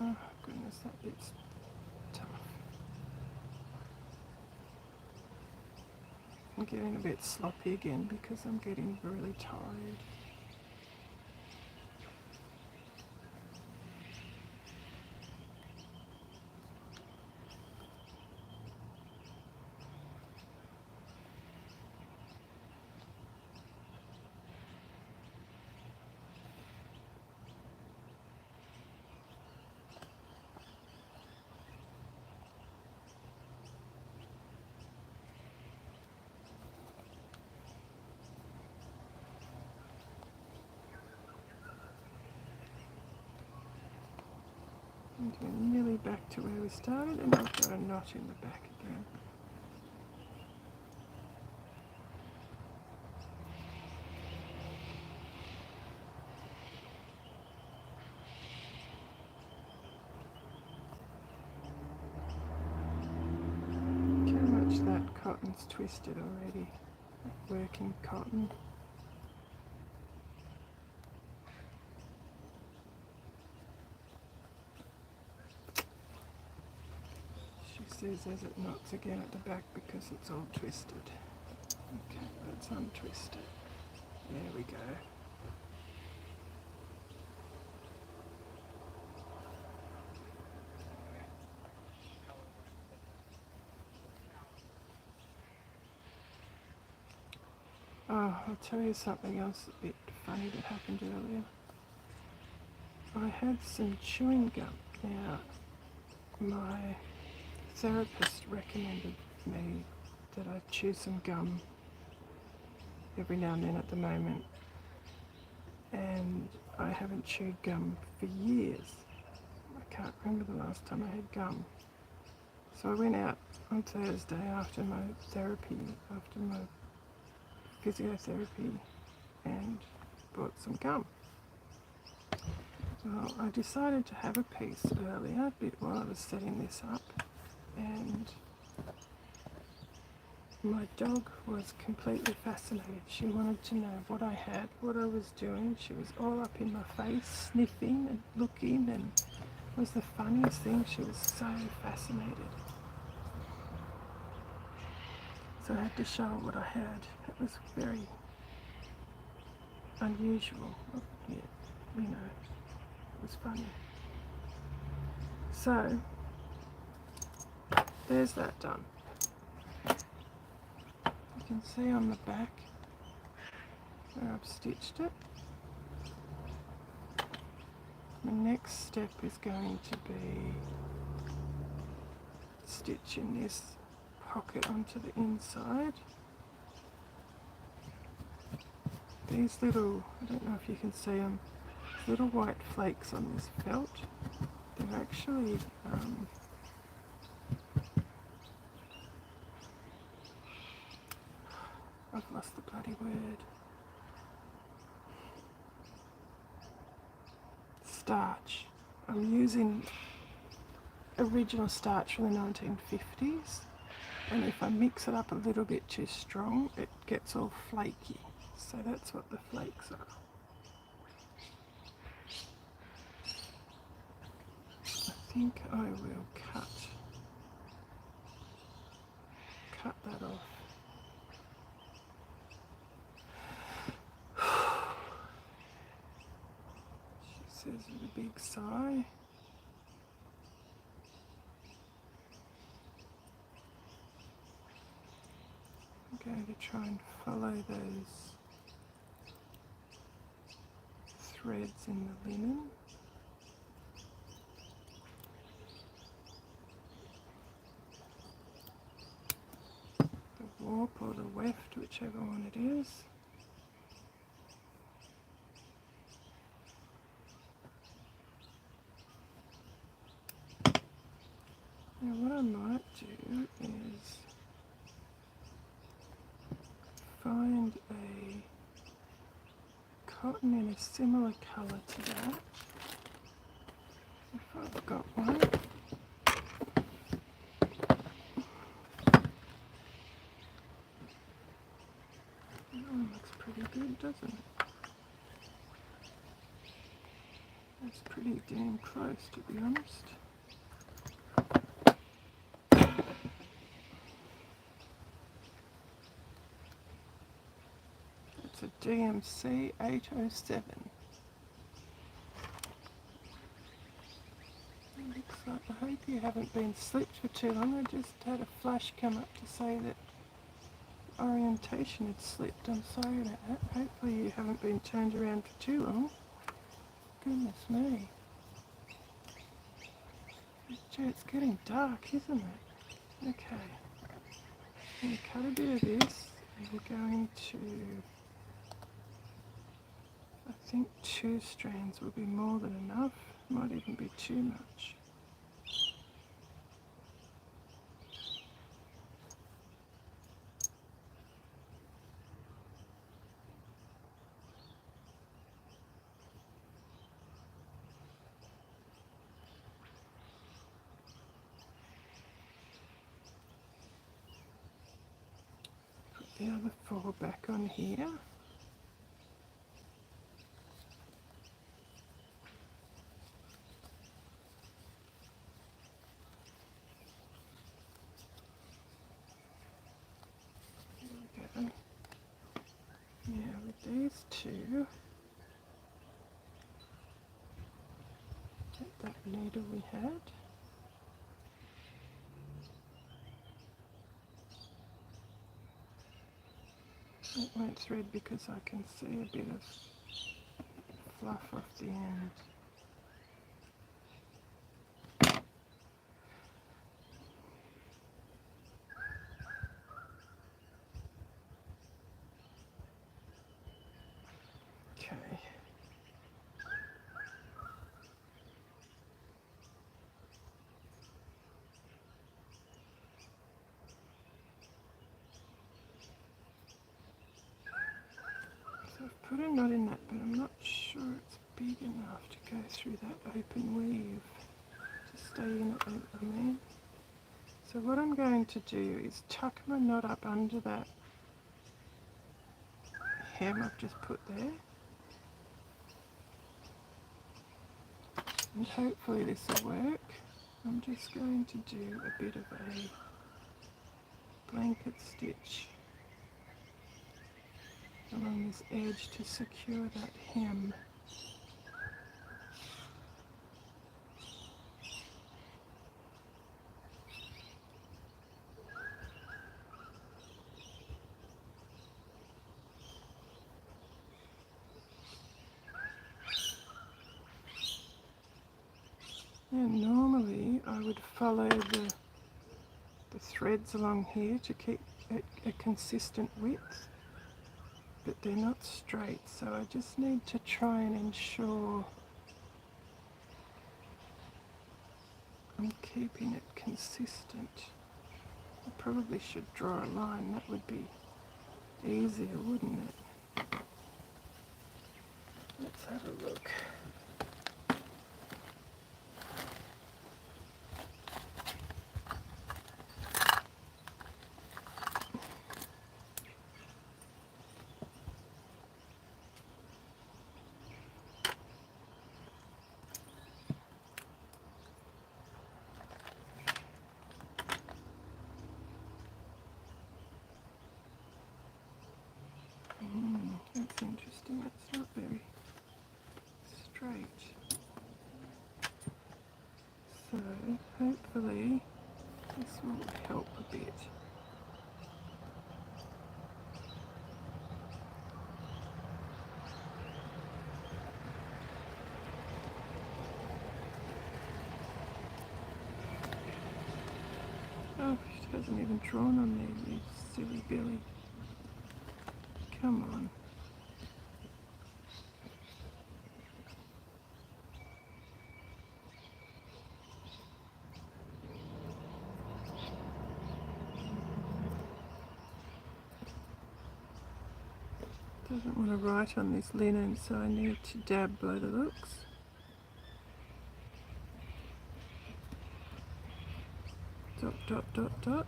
Speaker 1: Oh goodness, that bit's tough. I'm getting a bit sloppy again because I'm getting really tired. And we're nearly back to where we started, and I've got a knot in the back again. Look how much that cotton's twisted already, working cotton. Says as it knots again at the back because it's all twisted. Okay, let's untwist it. There we go. Oh, I'll tell you something else a bit funny that happened earlier. I had some chewing gum. Now, my therapist recommended me that I chew some gum every now and then at the moment, and I haven't chewed gum for years. I can't remember the last time I had gum. So I went out on Thursday after my therapy, after my physiotherapy, and bought some gum. Well, I decided to have a piece earlier, a bit while I was setting this up, and my dog was completely fascinated. She wanted to know what I had, what I was doing. She was all up in my face, sniffing and looking, and it was the funniest thing. She was so fascinated. So I had to show her what I had. It was very unusual. Yeah, you know, it was funny. So there's that done. You can see on the back where I've stitched it. next step is going to be stitching this pocket onto the inside. These little, I don't know if you can see them, little white flakes on this felt, they're actually I've lost the bloody word. Starch. I'm using original starch from the 1950s, and if I mix it up a little bit too strong, it gets all flaky. So that's what the flakes are. I think I will cut that off. She says with a big sigh. I'm going to try and follow those threads in the linen. The warp or the weft, whichever one it is. Now what I might do is find a cotton in a similar colour to that, if I've got one. That one looks pretty good, doesn't it? That's pretty damn close, to be honest. It's a DMC 807. Looks like, I hope you haven't been slipped for too long. I just had a flash come up to say that orientation had slipped. I'm sorry about that. Hopefully you haven't been turned around for too long. Goodness me. Gee, it's getting dark, isn't it? Okay. I'm going to cut a bit of this, and we're going to, I think 2 strands will be more than enough. Might even be too much. The other 4 back on here. There we go. Now with these 2, take that needle we had. It won't thread because I can see a bit of fluff off the end. Okay. So I've put a knot in that, but I'm not sure it's big enough to go through that open weave to stay in it, I mean. So what I'm going to do is tuck my knot up under that hem I've just put there. And hopefully this will work. I'm just going to do a bit of a blanket stitch along this edge to secure that hem. And normally I would follow the threads along here to keep a consistent width, but they're not straight, so I just need to try and ensure I'm keeping it consistent. I probably should draw a line, that would be easier, wouldn't it? Let's have a look. That's interesting, it's not very straight. So hopefully this will help a bit. Oh, it hasn't even drawn on there, you silly Billy. Come on. Doesn't want to write on this linen, so I need to dab by the looks. Dot, dot, dot, dot.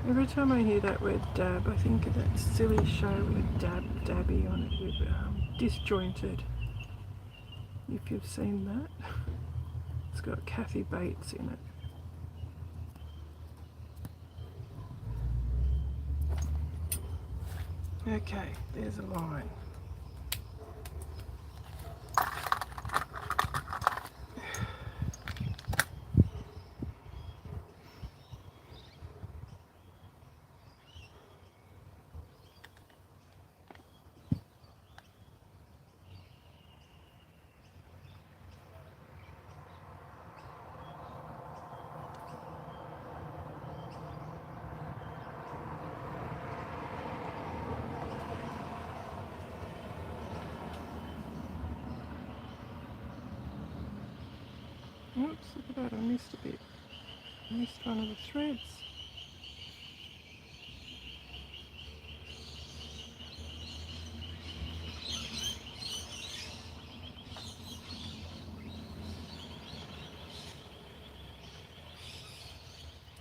Speaker 1: Every time I hear that word dab, I think of that silly show with Dabby on it, with Disjointed. If you've seen that, it's got Kathy Bates in it. Okay, there's a line. Oops, look at that, I missed a bit. I missed one of the threads.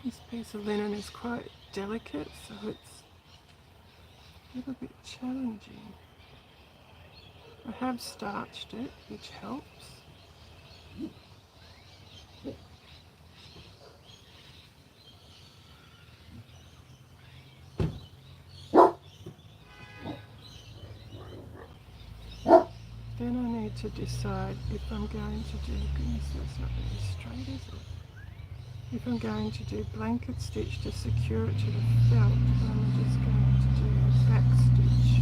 Speaker 1: This piece of linen is quite delicate, so it's a little bit challenging. I have starched it, which helps. Then I need to decide if I'm going to do, goodness, that's not really straight, is it? If I'm going to do blanket stitch to secure it to the felt, or I'm just going to do a back stitch.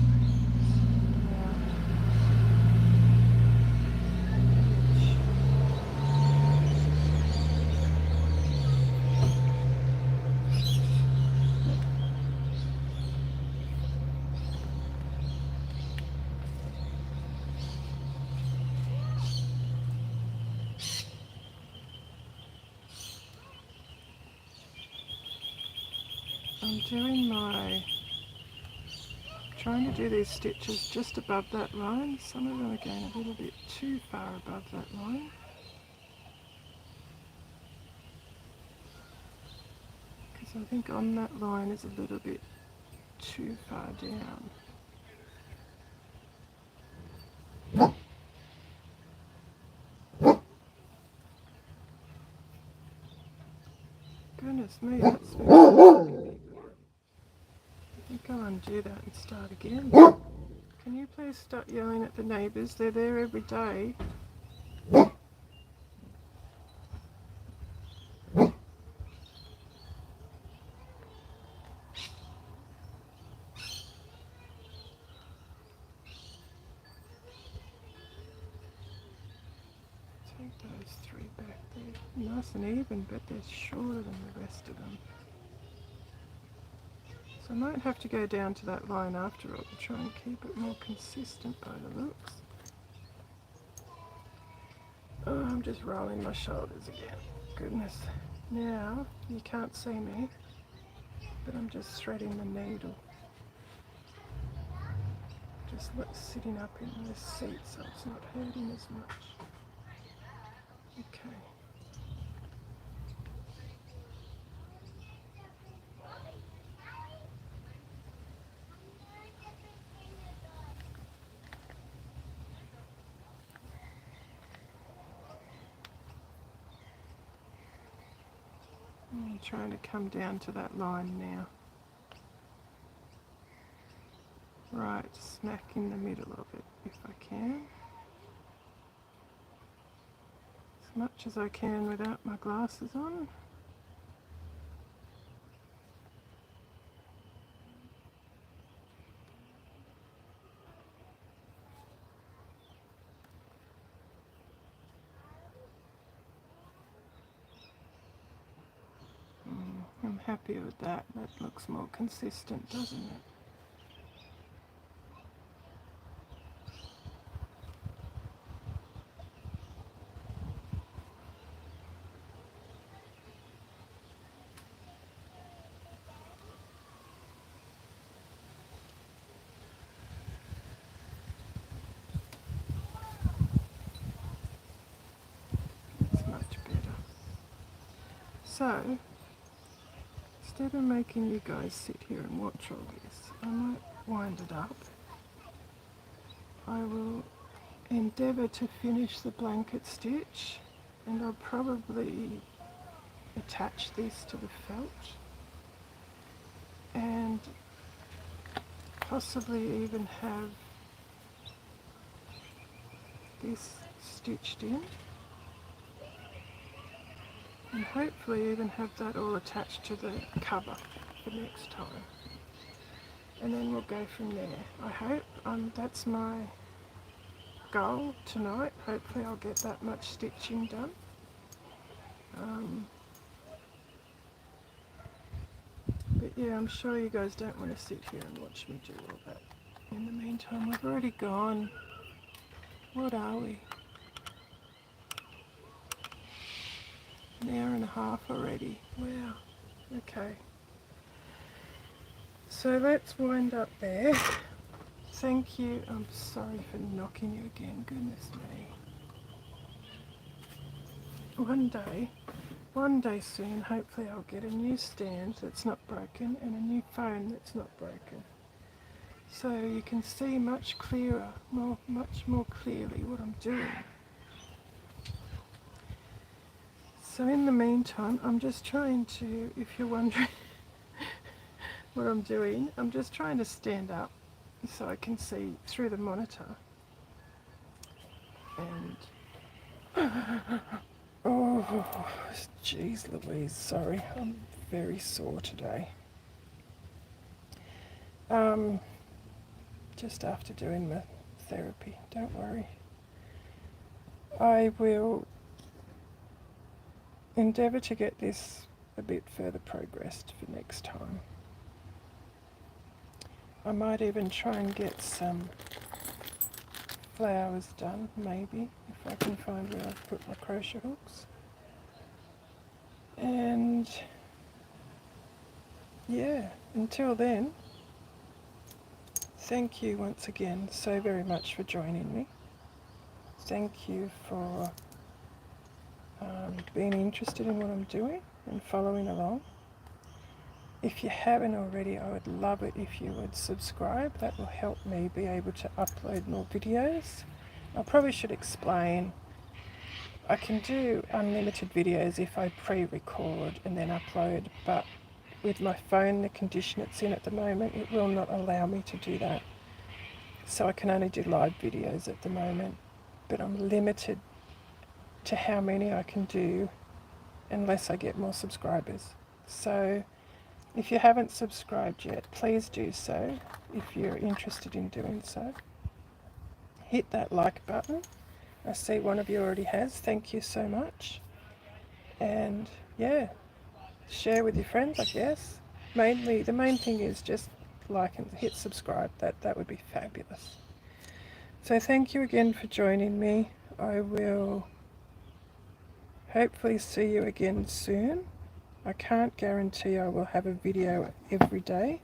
Speaker 1: Trying to do these stitches just above that line. Some of them are going a little bit too far above that line. Because I think on that line is a little bit too far down. Goodness me, that's very big. I think I'll undo that and start again. Can you please stop yelling at the neighbours? They're there every day. nice and even, but they're shorter than the rest of them. So I might have to go down to that line after all to try and keep it more consistent by the looks. Oh, I'm just rolling my shoulders again. Goodness. Now, you can't see me, but I'm just threading the needle. Just sitting up in this seat so it's not hurting as much. Okay. I'm trying to come down to that line now. Right, smack in the middle of it if I can. As much as I can without my glasses on. I'm happy with that. That looks more consistent, doesn't it? It's much better. So, instead of making you guys sit here and watch all this, I might wind it up. I will endeavour to finish the blanket stitch, and I'll probably attach this to the felt and possibly even have this stitched in, and hopefully even have that all attached to the cover for next time, and then we'll go from there. I hope that's my goal tonight. Hopefully I'll get that much stitching done. But yeah, I'm sure you guys don't want to sit here and watch me do all that. In the meantime, we've already gone, what are we? An hour and a half already. Wow. Okay. So let's wind up there. Thank you. I'm sorry for knocking you again. Goodness me. One day soon, hopefully I'll get a new stand that's not broken and a new phone that's not broken. So you can see much clearer, much more clearly what I'm doing. So in the meantime, I'm just trying to, if you're wondering what I'm doing, I'm just trying to stand up so I can see through the monitor. And oh, jeez Louise, sorry, I'm very sore today. Just after doing my therapy, don't worry. I will endeavour to get this a bit further progressed for next time. I might even try and get some flowers done, maybe, if I can find where I've put my crochet hooks. And yeah, until then, thank you once again so very much for joining me. Thank you for being interested in what I'm doing and following along. If you haven't already, I would love it if you would subscribe. That will help me be able to upload more videos. I probably should explain, I can do unlimited videos if I pre-record and then upload, but with my phone, the condition it's in at the moment, it will not allow me to do that. So I can only do live videos at the moment, but I'm limited to how many I can do unless I get more subscribers. So if you haven't subscribed yet, please do so if you're interested in doing so. Hit that like button. I see one of you already has. Thank you so much. And yeah, share with your friends, I guess. Mainly, the main thing is just like and hit subscribe. That would be fabulous. So thank you again for joining me. I will hopefully see you again soon. I can't guarantee I will have a video every day.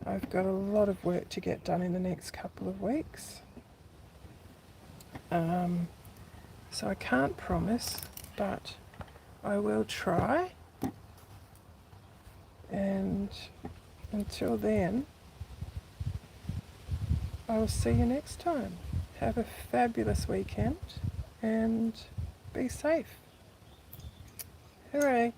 Speaker 1: I've got a lot of work to get done in the next couple of weeks. So I can't promise, but I will try. And until then, I will see you next time. Have a fabulous weekend and be safe. Hooray!